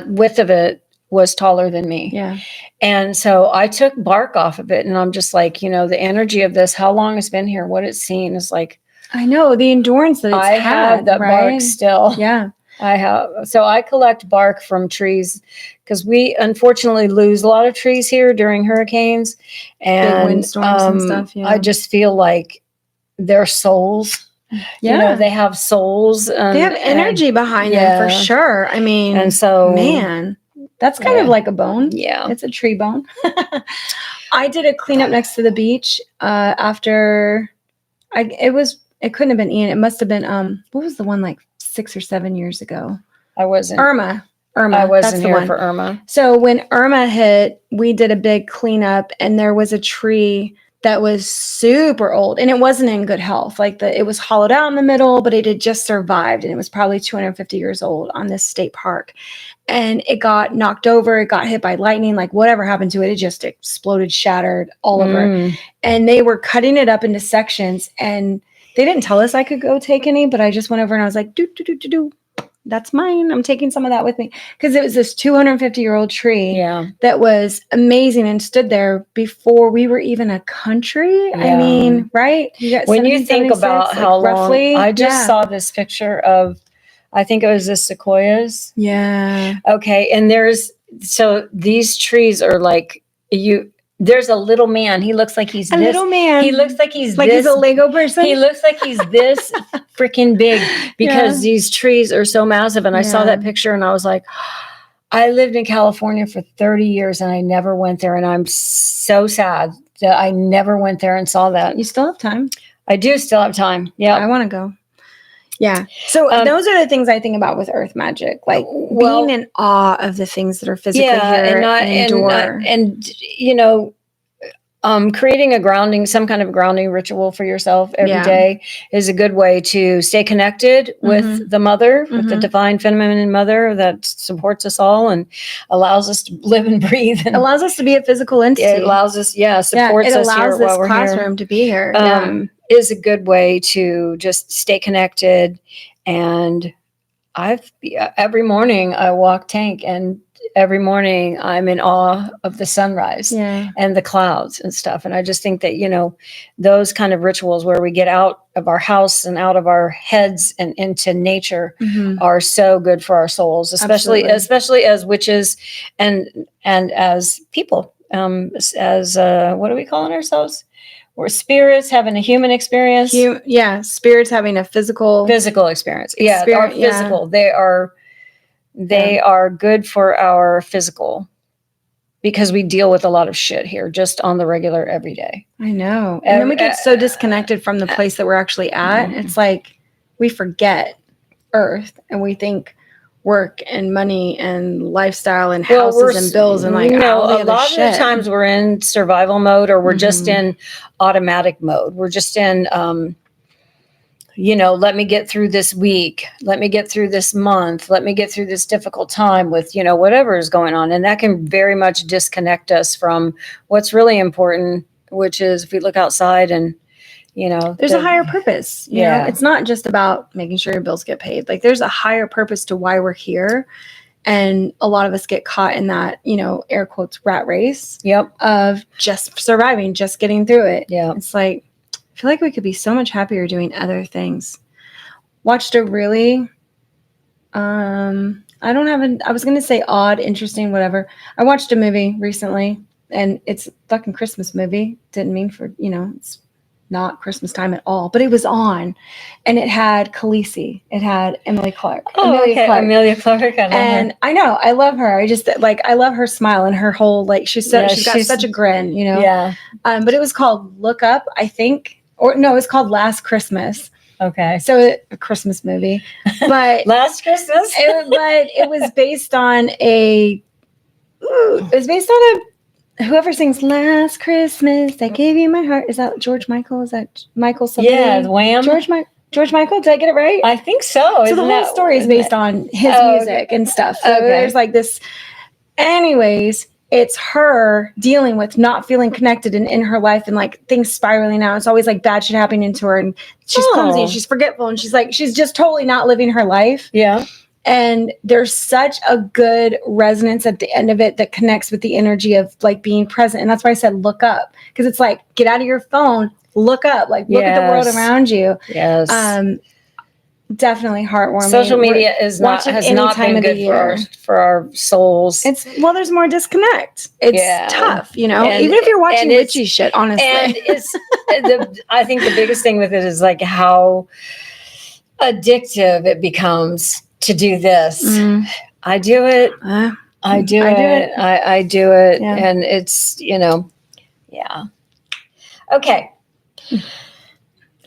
width of it was taller than me. Yeah. And so I took bark off of it, and I'm just like, the energy of this, how long it's been here, what it's seen is like, I know the endurance that it's I have that bark still. Yeah. I have. So I collect bark from trees because we unfortunately lose a lot of trees here during hurricanes and big windstorms and stuff. Yeah. I just feel like their souls. Yeah. They have souls. They have energy behind them for sure. I mean, and so, man, that's kind of like a bone. Yeah. It's a tree bone. I did a cleanup next to the beach after it couldn't have been Ian. It must have been, what was the one like 6 or 7 years ago? I wasn't. Irma. I wasn't here for Irma. So when Irma hit, we did a big cleanup and there was a tree that was super old and it wasn't in good health. Like it was hollowed out in the middle, but it had just survived and it was probably 250 years old on this state park. And it got knocked over. It got hit by lightning, like whatever happened to it. It just exploded, shattered all over. And they were cutting it up into sections and they didn't tell us I could go take any, but I just went over and I was like, do. That's mine. I'm taking some of that with me. Because it was this 250-year-old tree that was amazing and stood there before we were even a country. Yeah. I mean, right? When you think about how roughly, I just saw this picture of, I think it was the sequoias. Yeah. Okay. And so these trees are like, there's a little man. He looks like he's little man. He looks like he's he's a Lego person. He looks like he's this freaking big because these trees are so massive. And I saw that picture and I was like, I lived in California for 30 years and I never went there. And I'm so sad that I never went there and saw that. You still have time. I do still have time. Yeah. I want to go. Yeah. So those are the things I think about with earth magic, like being in awe of the things that are physically here and creating some kind of grounding ritual for yourself every day is a good way to stay connected with the mother, with the divine feminine mother that supports us all and allows us to live and breathe. And allows us to be a physical entity. It allows us, supports us here while we're here. It allows this classroom to be here. Is a good way to just stay connected. And every morning I walk Tank and every morning I'm in awe of the sunrise and the clouds and stuff. And I just think that, those kind of rituals where we get out of our house and out of our heads and into nature are so good for our souls, especially as witches and as people, as what are we calling ourselves? We're spirits having a human experience. Spirits having a physical experience. Our physical. They are good for our physical because we deal with a lot of shit here just on the regular every day. I know. And then we get so disconnected from the place that we're actually at. It's like we forget Earth and we think work and money and lifestyle and houses and bills and a lot of the times we're in survival mode or we're just in automatic mode. We're just in let me get through this week, let me get through this month, let me get through this difficult time with whatever is going on, and that can very much disconnect us from what's really important, which is if we look outside and there's a higher purpose. You know, it's not just about making sure your bills get paid. Like there's a higher purpose to why we're here. And a lot of us get caught in that, air quotes, rat race of just surviving, just getting through it. Yeah. It's like, I feel like we could be so much happier doing other things. Watched a really, I was going to say odd, interesting, whatever. I watched a movie recently and it's a fucking Christmas movie. Didn't mean for, it's not Christmas time at all, but it was on and it had Khaleesi. It had Emily Clark. Amelia Clark. I know, I love her. I just I love her smile and her whole, she's got such a grin, Yeah. But it was called Look Up, I think, or no, it's called Last Christmas. Okay. So a Christmas movie, but Last Christmas, it was based on whoever sings Last Christmas, I gave you my heart. Is that George Michael? Is that Michael something? Yeah, Wham. George Michael, did I get it right? I think so. So the whole story is based on his music and stuff. So there's this. Anyways, it's her dealing with not feeling connected in her life and things spiraling out. It's always bad shit happening to her and she's clumsy and she's forgetful and she's just totally not living her life. Yeah. And there's such a good resonance at the end of it that connects with the energy of being present. And that's why I said, look up, because it's get out of your phone, look up, look at the world around you. Yes. definitely heartwarming. Social media has not been good for our souls. There's more disconnect. It's tough, you know, even if you're watching witchy shit, honestly. And I think the biggest thing with it is like how addictive it becomes to do this. I do it. I do it. Yeah. And it's, yeah. Okay.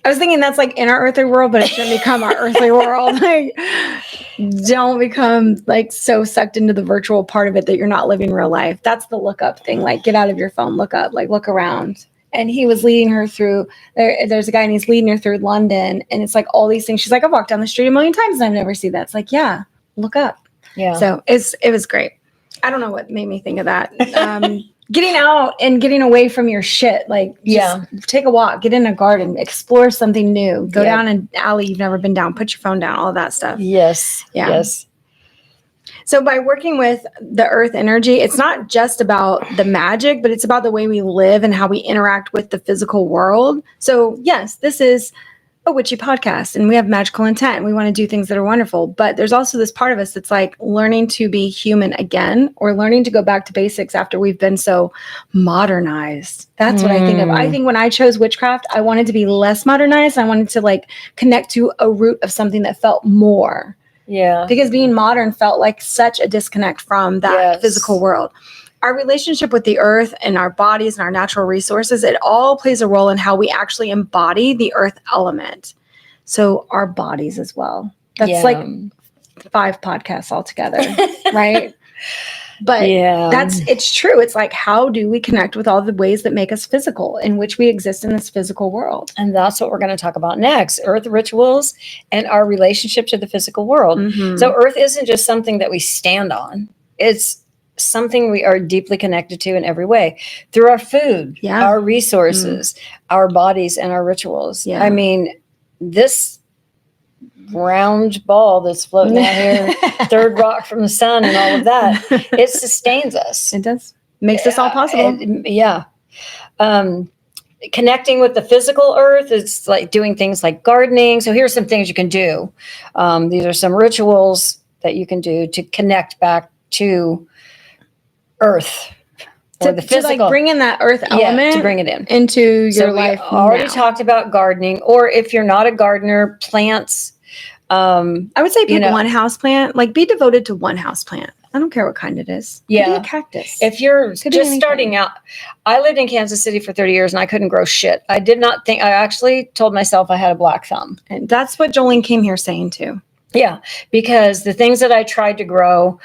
I was thinking that's like in our earthly world, but it shouldn't become our earthly world. Like, don't become like so sucked into the virtual part of it that you're not living real life. That's the look up thing. Like, get out of your phone, look up, like look around. And he was leading her through there's a guy and he's leading her through London. And it's like all these things. She's like, I've walked down the street a million times and I've never seen that. It's like, yeah, look up. Yeah. So it was great. I don't know what made me think of that. Getting out and getting away from your shit. Like, take a walk, get in a garden, explore something new, go down an alley you've never been down, put your phone down, all of that stuff. Yes. Yeah. Yes. So by working with the earth energy, it's not just about the magic, but it's about the way we live and how we interact with the physical world. So yes, this is a witchy podcast and we have magical intent and we want to do things that are wonderful. But there's also this part of us that's like learning to be human again, or learning to go back to basics after we've been so modernized. That's what I think of. I think when I chose witchcraft, I wanted to be less modernized. I wanted to like connect to a root of something that felt more. Yeah. Because being modern felt like such a disconnect from that physical world. Our relationship with the earth and our bodies and our natural resources, it all plays a role in how we actually embody the earth element. So our bodies as well. That's like 5 podcasts altogether, right? But it's true. It's like, how do we connect with all the ways that make us physical, in which we exist in this physical world? And that's what we're going to talk about next, earth rituals and our relationship to the physical world. Mm-hmm. So earth isn't just something that we stand on. It's something we are deeply connected to in every way, through our food, our resources, our bodies, and our rituals. Yeah. I mean, this round ball that's floating out here, third rock from the sun and all of that, it sustains us. It does. Makes this all possible. Connecting with the physical earth is like doing things like gardening. So here's some things you can do. These are some rituals that you can do to connect back to earth. Or the physical. To like bring in that earth element, to bring it into your life. We already talked about gardening, or if you're not a gardener, plants. I would say pick one house plant. Like, be devoted to one house plant. I don't care what kind it is. Yeah, could be a cactus. If you're just starting out, I lived in Kansas City for 30 years and I couldn't grow shit. I did not think. I actually told myself I had a black thumb, and that's what Jolene came here saying too. Yeah, because the things that I tried to grow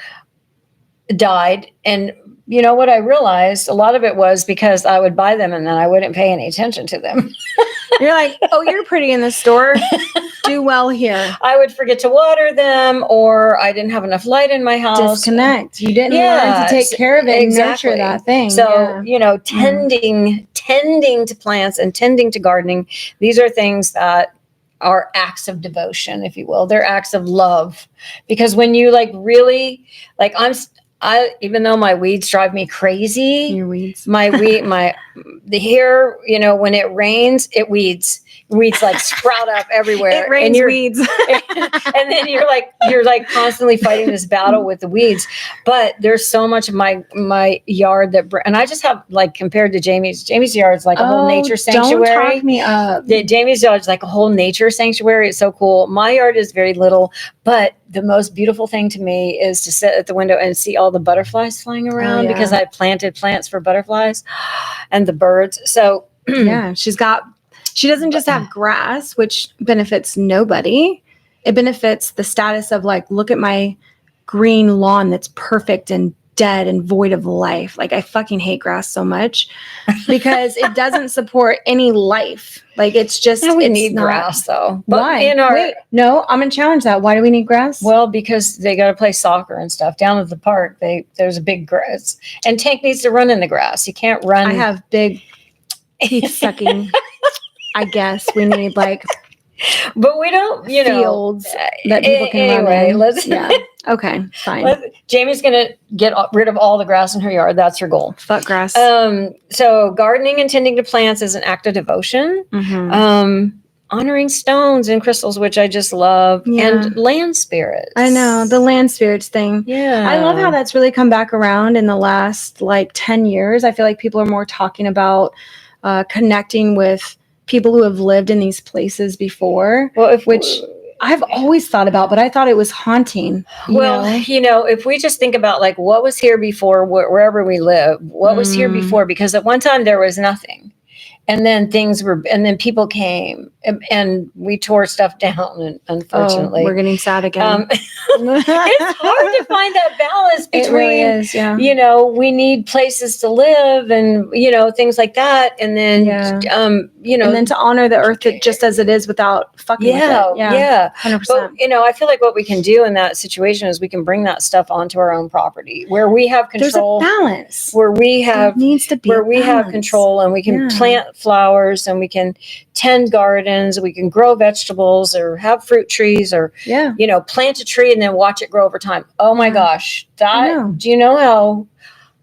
died, and you know what I realized? A lot of it was because I would buy them and then I wouldn't pay any attention to them. You're like, oh, you're pretty in the store. Do well here. I would forget to water them, or I didn't have enough light in my house. Disconnect. You didn't learn to take care of it and nurture that thing. So, tending to plants and tending to gardening, these are things that are acts of devotion, if you will. They're acts of love. Because when you even though my weeds drive me crazy, your weeds, the here, when it rains, it weeds like sprout up everywhere. It rains weeds. And then you're like constantly fighting this battle with the weeds. But there's so much of my yard and I just have, like, compared to Jamie's yard is like a whole nature sanctuary. Don't talk me up. Jamie's yard is like a whole nature sanctuary. It's so cool. My yard is very little, but the most beautiful thing to me is to sit at the window and see all the butterflies flying around because I planted plants for butterflies and the birds. So she doesn't just have grass, which benefits nobody. It benefits the status of, like, look at my green lawn that's perfect and dead and void of life. Like, I fucking hate grass so much because it doesn't support any life. Like, it's just, we need grass though. But why? Wait, no, I'm going to challenge that. Why do we need grass? Well, because they got to play soccer and stuff down at the park. There's a big grass, and Tank needs to run in the grass. You can't run. I have big teeth sucking. I guess we need, like, but we don't, fields that people can run in. Okay, fine. Jamie's gonna get rid of all the grass in her yard. That's her goal. Fuck grass. So gardening and tending to plants is an act of devotion. Mm-hmm. honoring stones and crystals, which I just love, and land spirits. I know, the land spirits thing. Yeah. I love how that's really come back around in the last like 10 years. I feel like people are more talking about connecting with people who have lived in these places before, which I've always thought about, but I thought it was haunting. If we just think about like what was here before, wherever we live, what was here before, because at one time there was nothing. And then people came and we tore stuff down. And unfortunately, we're getting sad again. It's hard to find that balance between, it really is, yeah. We need places to live and, things like that. And then, and then to honor the earth just as it is without fucking with it. Yeah. 100%. But, I feel like what we can do in that situation is we can bring that stuff onto our own property where we have control. There's a balance. Where we have, needs to be where we have control and we can plant flowers and we can tend gardens, we can grow vegetables or have fruit trees or plant a tree and then watch it grow over time. Oh my gosh, do you know how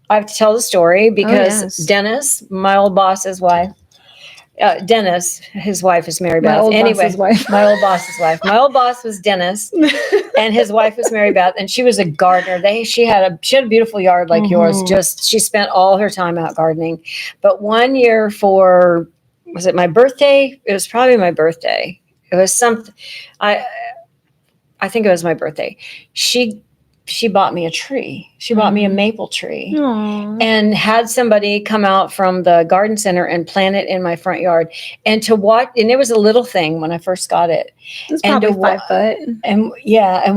I have to tell the story because Dennis, my old boss's wife, Dennis, his wife is Mary Beth. My old boss's wife. My old boss was Dennis, and his wife was Mary Beth, and she was a gardener. She had a beautiful yard like yours. She spent all her time out gardening. But one year was it my birthday? It was probably my birthday. It was something. I think it was my birthday. She bought me a tree. She bought me a maple tree. Aww. And had somebody come out from the garden center and plant it in my front yard. And to watch, and it was a little thing when I first got it. It's probably 5 foot. And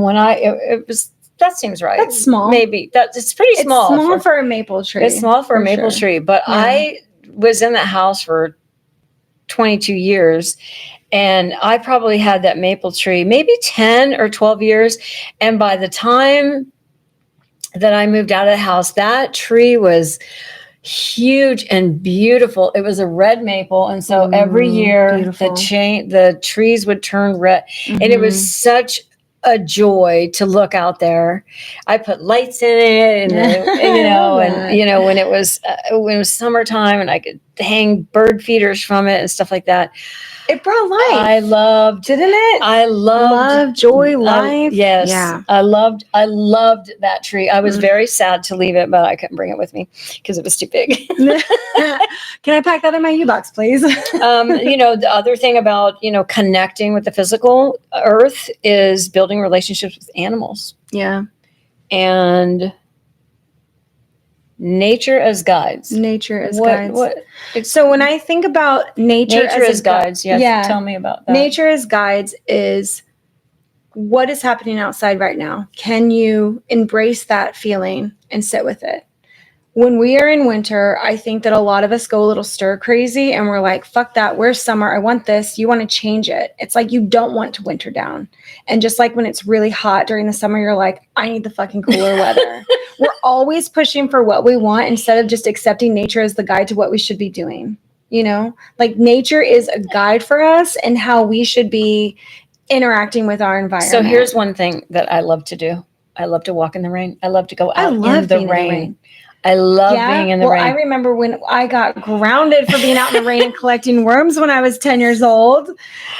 when it was, that seems right. That's small. Maybe it's pretty small. It's small for a maple tree. It's small for a maple tree. But I was in that house for 22 years. And I probably had that maple tree maybe 10 or 12 years. And by the time that I moved out of the house, that tree was huge and beautiful. It was a red maple. And so every year the trees would turn red. And it was such a joy to look out there. I put lights in it when it was summertime and I could hang bird feeders from it and stuff like that. It brought life. Didn't it? I loved love, joy, life. Yes. Yeah. I loved that tree. I was very sad to leave it, but I couldn't bring it with me because it was too big. Can I pack that in my U-Box, please? The other thing about, connecting with the physical earth is building relationships with animals. Yeah. And nature as guides. So when I think about nature as guides, tell me about that. Nature as guides is what is happening outside right now. Can you embrace that feeling and sit with it? When we are in winter, I think that a lot of us go a little stir crazy and we're like, fuck that, where's summer? I want this. You want to change it. It's like you don't want to winter down. And just like when it's really hot during the summer, you're like, I need the fucking cooler weather. We're always pushing for what we want instead of just accepting nature as the guide to what we should be doing. Like nature is a guide for us and how we should be interacting with our environment. So here's one thing that I love to do. I love to walk in the rain. I love to go out in the rain. I love being in the rain. I remember when I got grounded for being out in the rain and collecting worms when I was 10 years old.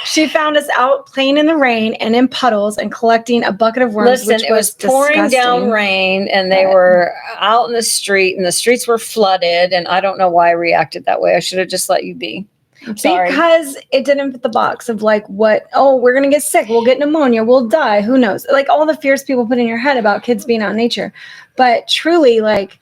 She found us out playing in the rain and in puddles and collecting a bucket of worms. Listen, it was pouring down rain and they were out in the street and the streets were flooded. And I don't know why I reacted that way. I should have just let you be. I'm sorry. Because it didn't fit the box of like we're going to get sick. We'll get pneumonia. We'll die. Who knows? Like all the fears people put in your head about kids being out in nature. But truly, like,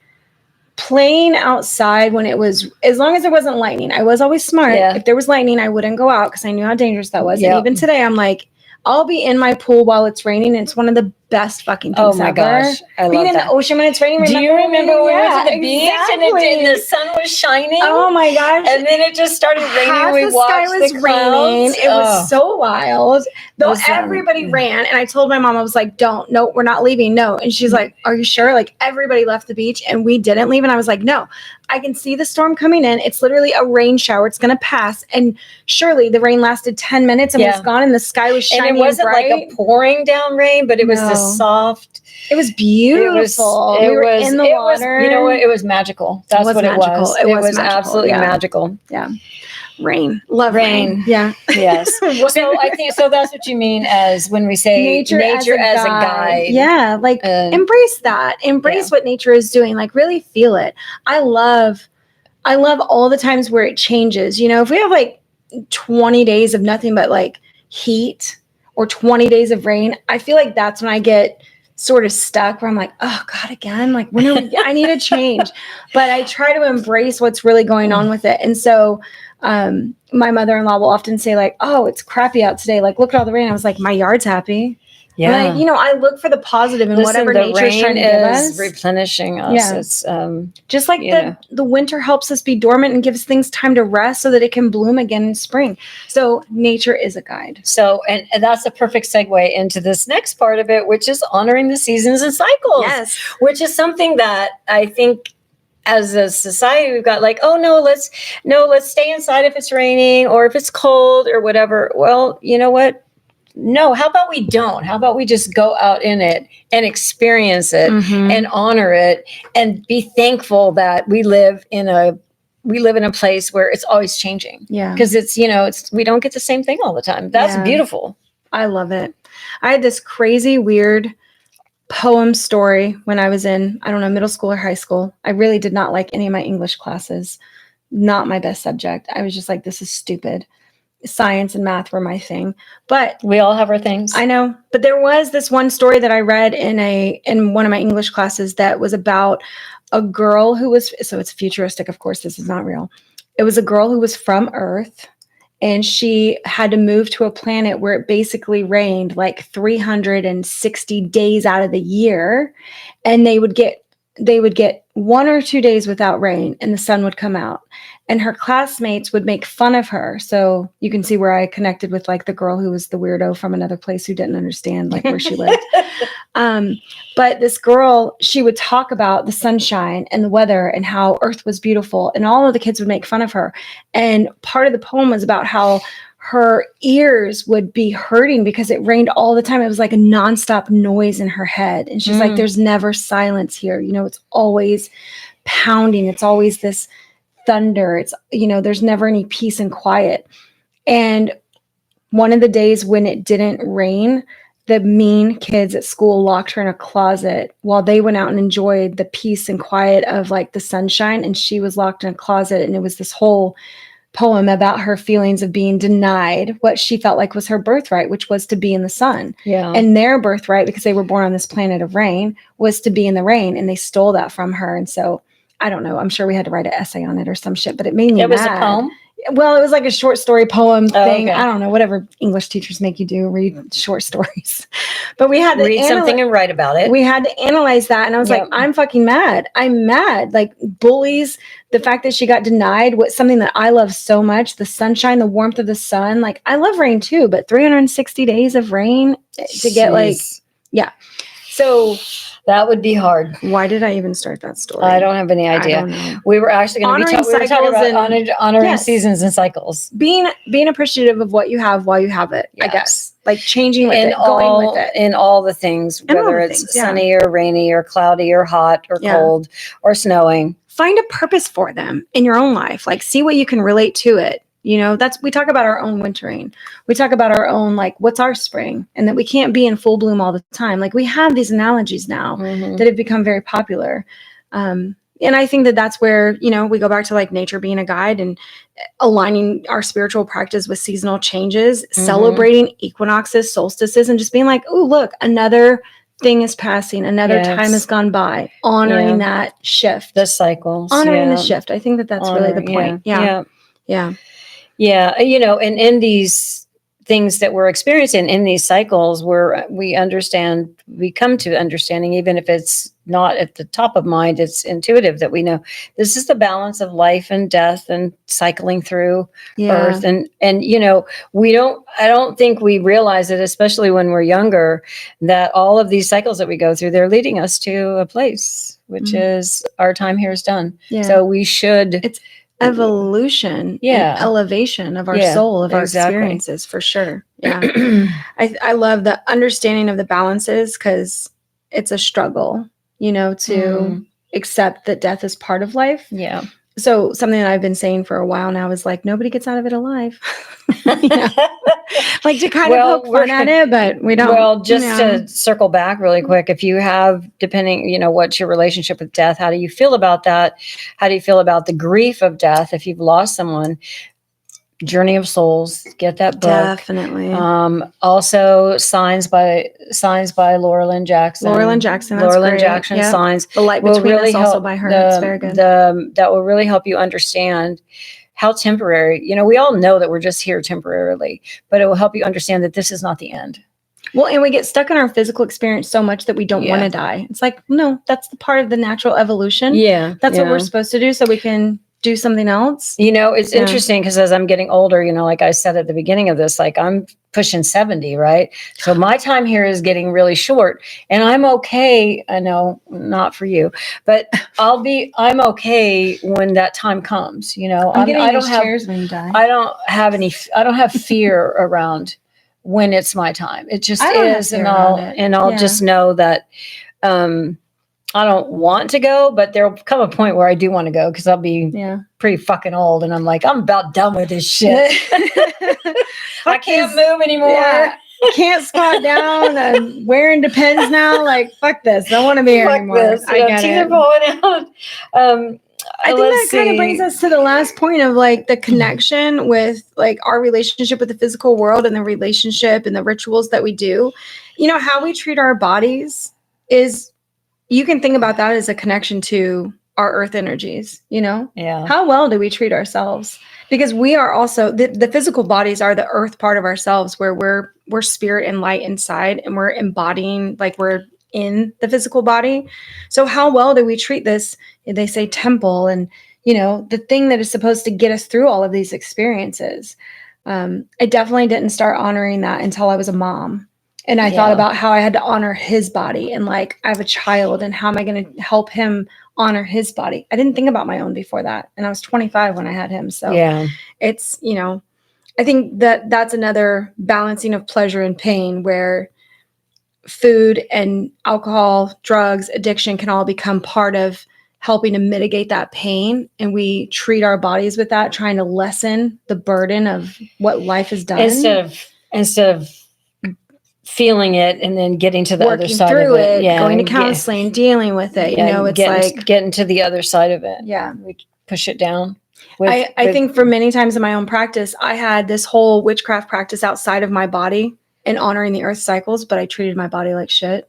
playing outside when it was, as long as there wasn't lightning, I was always smart. Yeah. If there was lightning, I wouldn't go out because I knew how dangerous that was. Yep. And even today, I'm like, I'll be in my pool while it's raining. And it's one of the best fucking things ever. Gosh. I love being in the ocean when it's raining. Do you remember when we went to the beach and the sun was shining? Oh my gosh. And then it just started raining. We watched the clouds. It was so wild. Though everybody ran. And I told my mom, I was like, no, we're not leaving. No. And she's like, are you sure? Like everybody left the beach and we didn't leave. And I was like, no, I can see the storm coming in. It's literally a rain shower. It's going to pass. And surely the rain lasted 10 minutes and was gone and the sky was shining. And it wasn't bright. like a pouring down rain, but it was this soft. It was beautiful. We were in the water. You know what? It was magical. That's what it was. It was absolutely magical. Yeah. Rain. Love rain. Yeah. Yes. So I think so. That's what you mean as when we say nature as a guide. Yeah. Like embrace that. Embrace what nature is doing. Like really feel it. I love all the times where it changes. You know, if we have like 20 days of nothing but like heat or 20 days of rain, I feel like that's when I get sort of stuck where I'm like, oh God, again, like when I need a change, but I try to embrace what's really going on with it. And so, my mother-in-law will often say like, oh, it's crappy out today. Like, look at all the rain. I was like, my yard's happy. Yeah. Like, you know, I look for the positive in whatever nature's trying to give us. Replenishing us. Yeah. It's just like the winter helps us be dormant and gives things time to rest so that it can bloom again in spring. So nature is a guide. So, and that's a perfect segue into this next part of it, which is honoring the seasons and cycles. Yes. Which is something that I think as a society, we've got like, oh no, let's stay inside if it's raining or if it's cold or whatever. Well, you know what? No, how about we don't? How about we just go out in it and experience it and honor it and be thankful that we live in a place where it's always changing. Yeah. Because we don't get the same thing all the time. That's beautiful. I love it. I had this crazy, weird poem story when I was in, I don't know, middle school or high school. I really did not like any of my English classes. Not my best subject. I was just like, this is stupid. Science and math were my thing, but we all have our things. I know, but there was this one story that I read in one of my English classes that was about a girl who was, so it's futuristic, of course, this is not real. It was a girl who was from Earth and she had to move to a planet where it basically rained like 360 days out of the year, and they would get 1 or 2 days without rain and the sun would come out. And her classmates would make fun of her. So you can see where I connected with like the girl who was the weirdo from another place who didn't understand like where she lived. But this girl, she would talk about the sunshine and the weather and how Earth was beautiful. And all of the kids would make fun of her. And part of the poem was about how her ears would be hurting because it rained all the time. It was like a nonstop noise in her head. And she's like, there's never silence here. You know, it's always pounding. It's always this thunder. It's, there's never any peace and quiet. And one of the days when it didn't rain, the mean kids at school locked her in a closet while they went out and enjoyed the peace and quiet of like the sunshine. And she was locked in a closet. And it was this whole poem about her feelings of being denied what she felt like was her birthright, which was to be in the sun. Yeah. And their birthright, because they were born on this planet of rain, was to be in the rain. And they stole that from her. And so I don't know. I'm sure we had to write an essay on it or some shit, but it made me mad. It was a poem? Well, it was like a short story poem thing. Okay. I don't know, whatever English teachers make you do, read short stories. But we had to read something and write about it. We had to analyze that. And I was like, I'm fucking mad. I'm mad. Like bullies, the fact that she got denied what something that I love so much, the sunshine, the warmth of the sun. Like I love rain too, but 360 days of rain to get like, yeah. So that would be hard. Why did I even start that story? I don't have any idea. I don't know. We were actually going to be talking about honoring seasons and cycles. Being appreciative of what you have while you have it, I guess. Like changing with it, going with it. In all the things, whether it's sunny or rainy or cloudy or hot or cold or snowing. Find a purpose for them in your own life. Like see what you can relate to it. We talk about our own wintering. We talk about our own, like, what's our spring, and that we can't be in full bloom all the time. Like we have these analogies now that have become very popular. And I think that that's where, we go back to like nature being a guide and aligning our spiritual practice with seasonal changes, celebrating equinoxes, solstices, and just being like, oh, look, another thing is passing. Another time has gone by. Honoring that shift. The cycles. Honoring the shift. I think that that's really the point. Yeah. Yeah. And in these things that we're experiencing in these cycles where we come to understanding, even if it's not at the top of mind, it's intuitive that we know this is the balance of life and death and cycling through Earth. And I don't think we realize it, especially when we're younger, that all of these cycles that we go through, they're leading us to a place, which is our time here is done. Yeah. So we should. It's evolution and elevation of our soul, of our experiences, for sure. Yeah. I love the understanding of the balances, because it's a struggle, to accept that death is part of life. Yeah. so something that I've been saying for a while now is like, nobody gets out of it alive. You know? Like to kind of poke fun at it, but we don't. Well, just to circle back really quick, if you have, depending, what's your relationship with death? How do you feel about that? How do you feel about the grief of death? If you've lost someone, Journey of Souls, get that book. Definitely. Also Signs by Laura Lynn Jackson. Yep. Signs. The Light will Between really Us, help, also by her. It's very good. That will really help you understand how temporary, we all know that we're just here temporarily, but it will help you understand that this is not the end. Well, and we get stuck in our physical experience so much that we don't want to die. It's like, no, that's the part of the natural evolution. Yeah. That's what we're supposed to do so we can do something else. It's interesting because as I'm getting older, like I said at the beginning of this, like I'm pushing 70, right? So my time here is getting really short, and I'm okay. I know not for you, but I'm okay when that time comes, I'm getting these chairs when you die. I don't have fear around when it's my time. It just is. And I'll just know that, I don't want to go, but there'll come a point where I do want to go because I'll be pretty fucking old. And I'm like, I'm about done with this shit. I can't move anymore. Yeah. Can't squat down. I'm wearing Depends now. Like, fuck this. Don't want to be here anymore. This. I get teeth are falling out. I think that kind of brings us to the last point of like the connection with like our relationship with the physical world and the relationship and the rituals that we do. How we treat our bodies is, you can think about that as a connection to our earth energies, Yeah. How well do we treat ourselves? Because we are also, the physical bodies are the earth part of ourselves where we're spirit and light inside, and we're embodying, like we're in the physical body. So how well do we treat this? They say temple and, the thing that is supposed to get us through all of these experiences. I definitely didn't start honoring that until I was a mom. And I thought about how I had to honor his body, and like I have a child, and how am I going to help him honor his body? I didn't think about my own before that. And I was 25 when I had him. So it's, I think that's another balancing of pleasure and pain, where food and alcohol, drugs, addiction can all become part of helping to mitigate that pain. And we treat our bodies with that, trying to lessen the burden of what life has done. Instead of feeling it and then getting to the other side of it. Going to counseling, dealing with it. It's getting to the other side of it. Yeah. We push it down. I think for many times in my own practice, I had this whole witchcraft practice outside of my body and honoring the earth cycles, but I treated my body like shit.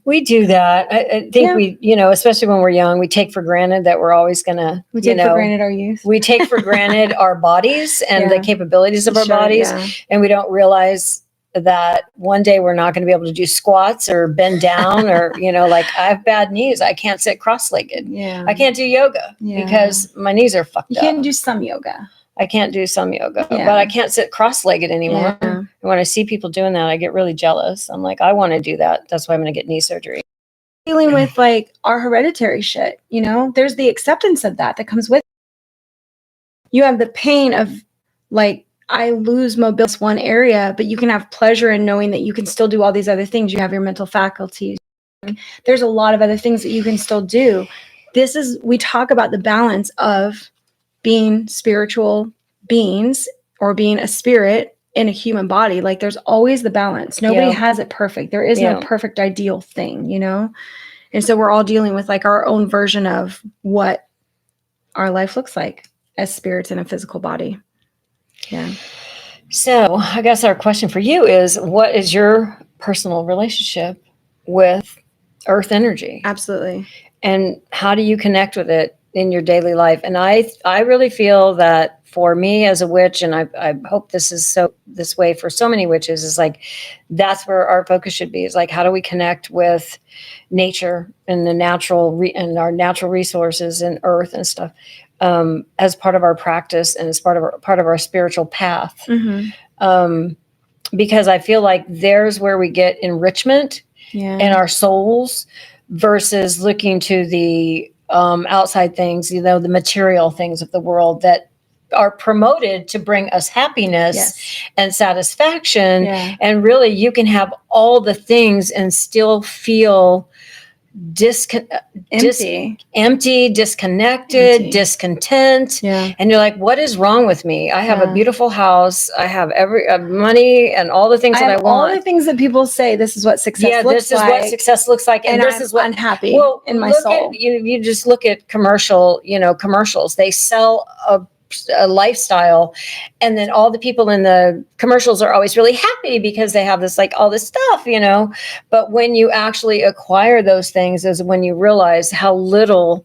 We do that. I think we, especially when we're young, we take for granted that we're always going to, we take for granted our youth. We take for granted our bodies and the capabilities of our bodies. Yeah. And we don't realize that one day we're not going to be able to do squats or bend down or, like I have bad knees. I can't sit cross-legged. Yeah. I can't do yoga because my knees are fucked up. You can do some yoga. I can't do some yoga, but I can't sit cross-legged anymore. Yeah. And when I see people doing that, I get really jealous. I'm like, I want to do that. That's why I'm going to get knee surgery. Dealing with like our hereditary shit, there's the acceptance of that comes with it. You have the pain of like, I lose mobility in one area, but you can have pleasure in knowing that you can still do all these other things. You have your mental faculties. There's a lot of other things that you can still do. We talk about the balance of being spiritual beings or being a spirit in a human body. Like there's always the balance. Nobody has it perfect. There is no perfect ideal thing, And so we're all dealing with like our own version of what our life looks like as spirits in a physical body. Yeah. So I guess our question for you is, what is your personal relationship with earth energy? Absolutely. And how do you connect with it in your daily life? And I really feel that for me as a witch, and I hope this is this way for so many witches, is like, that's where our focus should be. Is like, how do we connect with nature and the natural and our natural resources and earth and stuff, as part of our practice and as part of our spiritual path. Mm-hmm. Because I feel like there's where we get enrichment in our souls versus looking to the outside things, the material things of the world that are promoted to bring us happiness and satisfaction. Yeah. And really you can have all the things and still feel empty, disconnected, discontent. Yeah. And you're like, what is wrong with me? I have a beautiful house. I have money and all the things that I want. All the things that people say, this is what success looks like. This is what success looks like. And this is what unhappy in my soul. You just look at commercials. They sell a lifestyle, and then all the people in the commercials are always really happy because they have this, like, all this stuff, but when you actually acquire those things is when you realize how little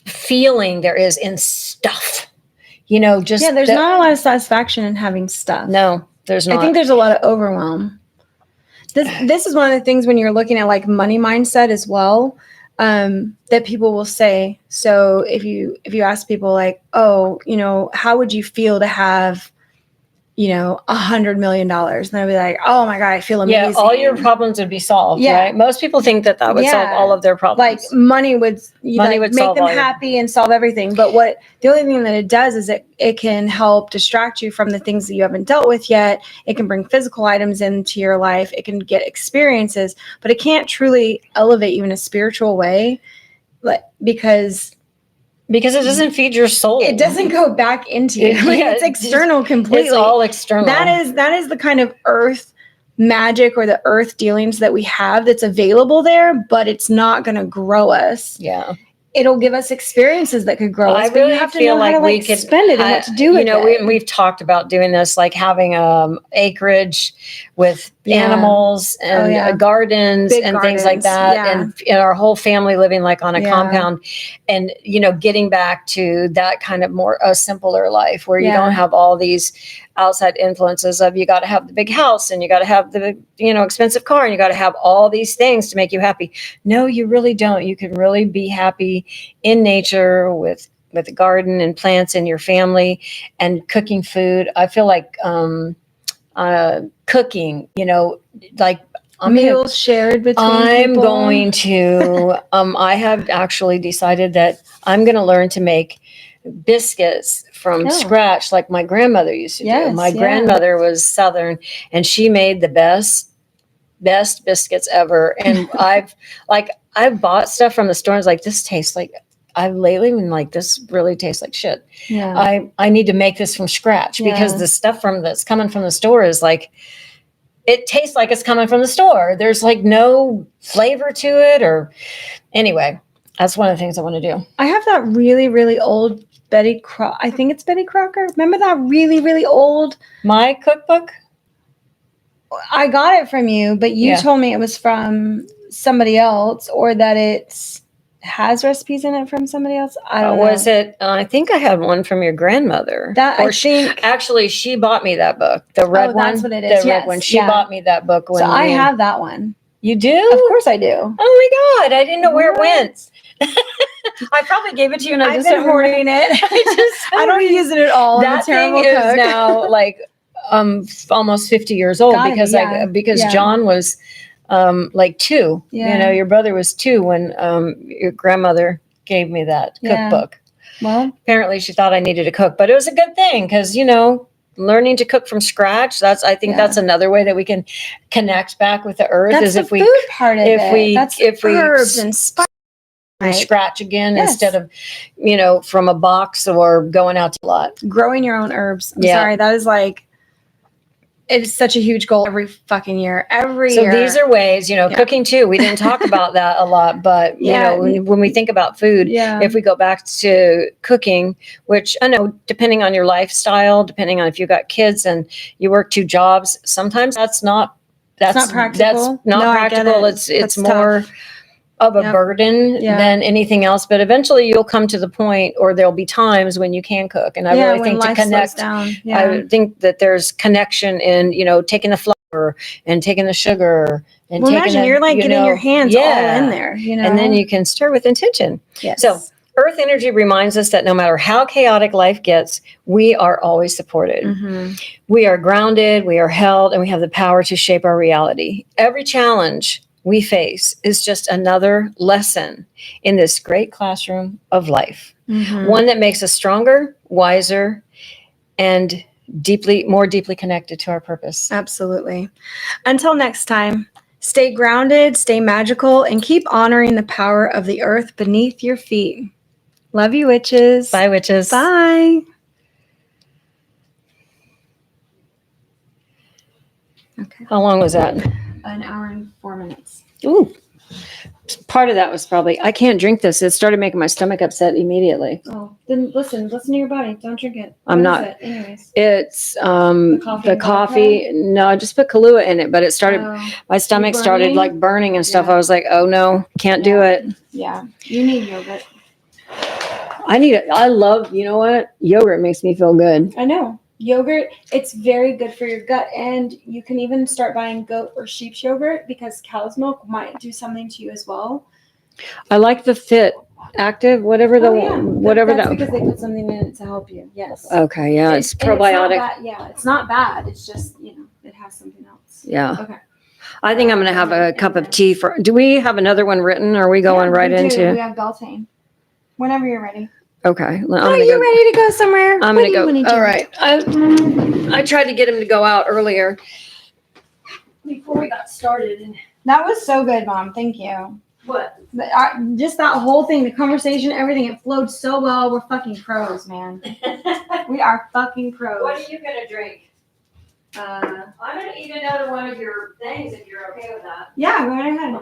feeling there is in stuff, there's not a lot of satisfaction in having stuff. No, there's not. I think there's a lot of overwhelm. This is one of the things when you're looking at like money mindset as well, that people will say. So if you ask people like, oh, how would you feel to have, $100 million? And they'll be like, oh my God, I feel amazing. Yeah, all your problems would be solved, right? Most people think that would solve all of their problems. Like money would make them happy and solve everything. But the only thing that it does is it can help distract you from the things that you haven't dealt with yet. It can bring physical items into your life. It can get experiences, but it can't truly elevate you in a spiritual way, because it doesn't feed your soul. It doesn't go back into you. It's external completely. It's all external. That is the kind of earth magic or the earth dealings that we have that's available there, but it's not going to grow us. Yeah. It'll give us experiences that could grow us. I really feel like we could spend it and what to do with it. We've talked about doing this, like having acreage with animals and gardens Big and gardens, things like that, and our whole family living like on a compound, and getting back to that kind of more a simpler life where you don't have all these outside influences of you got to have the big house and you got to have the expensive car and you got to have all these things to make you happy. No, you really don't. You can really be happy in nature with a garden and plants and your family and cooking food. I feel like cooking, like meals shared between I'm people. going to I have actually decided that I'm going to learn to make biscuits from scratch like my grandmother used to do. My grandmother was Southern and she made the best biscuits ever. And I've bought stuff from the store and I was like, this tastes like, I've lately been like, this really tastes like shit. Yeah. I need to make this from scratch because the stuff that's coming from the store is like, it tastes like it's coming from the store. There's like no flavor to it anyway, that's one of the things I want to do. I have that really, really old I think it's Betty Crocker. Remember that really, really old? My cookbook? I got it from you, but you told me it was from somebody else or that it has recipes in it from somebody else. I don't know. Was it? I think I had one from your grandmother. Actually, she bought me that book. The red one. That's what it is. The red one. She bought me that book. I have that one. You do? Of course I do. Oh my God. I didn't know where it went. I probably gave it to you and I've been hoarding it. I don't use it at all. That thing is now like almost 50 years old because John was like 2. Your brother was 2 when your grandmother gave me that cookbook. Well, apparently she thought I needed to cook, but it was a good thing because learning to cook from scratch. That's another way that we can connect back with the earth. That's if the we food part of it. That's herbs and spices. From scratch again instead of from a box or going out to a lot. Growing your own herbs. I'm sorry, that is like it's such a huge goal every fucking year. So these are ways, cooking too. We didn't talk about that a lot, but when we think about food, if we go back to cooking, which I know depending on your lifestyle, depending on if you've got kids and you work 2 jobs, sometimes that's not practical. That's not practical. It's more of a burden than anything else, but eventually you'll come to the point, or there'll be times when you can cook. And I really think to connect, I think that there's connection in, taking the flour and taking the sugar and imagine you're like getting your hands all in there, and then you can stir with intention. Yes. So earth energy reminds us that no matter how chaotic life gets, we are always supported. Mm-hmm. We are grounded, we are held, and we have the power to shape our reality. Every challenge we face is just another lesson in this great classroom of life. Mm-hmm. One that makes us stronger, wiser, and more deeply connected to our purpose. Absolutely. Until next time, stay grounded, stay magical, and keep honoring the power of the earth beneath your feet. Love you, witches. Bye, witches. Bye. Okay. How long was that? 1 hour and 4 minutes. Ooh. Part of that was probably, I can't drink this. It started making my stomach upset immediately. Oh, then listen to your body. Don't drink it. I'm What not. is it, anyways? It's coffee the and coffee. No, I just put Kahlua in it, but it started, my stomach started burning? like burning and stuff. Yeah. I was like, oh no, can't do Yeah. it. Yeah. You need yogurt. I need it. I love, you know what? Yogurt makes me feel good. I know. Yogurt, it's very good for your gut. And you can even start buying goat or sheep's yogurt because cow's milk might do something to you as well. I like the Fit Active, whatever That's because they put something in it to help you. Yes. Okay, yeah, it's probiotic. It's not bad. It's just, it has something else. Yeah. Okay. I think I'm going to have a cup of tea do we have another one written? Or are we going right into? We have Beltane. Whenever you're ready. Okay. You ready to go somewhere? I'm going to go. All right. I tried to get him to go out earlier before we got started. And that was so good, Mom. Thank you. What? Just that whole thing, the conversation, everything, it flowed so well. We're fucking pros, man. We are fucking pros. What are you going to drink? I'm going to eat another one of your things if you're okay with that. Yeah, go right ahead.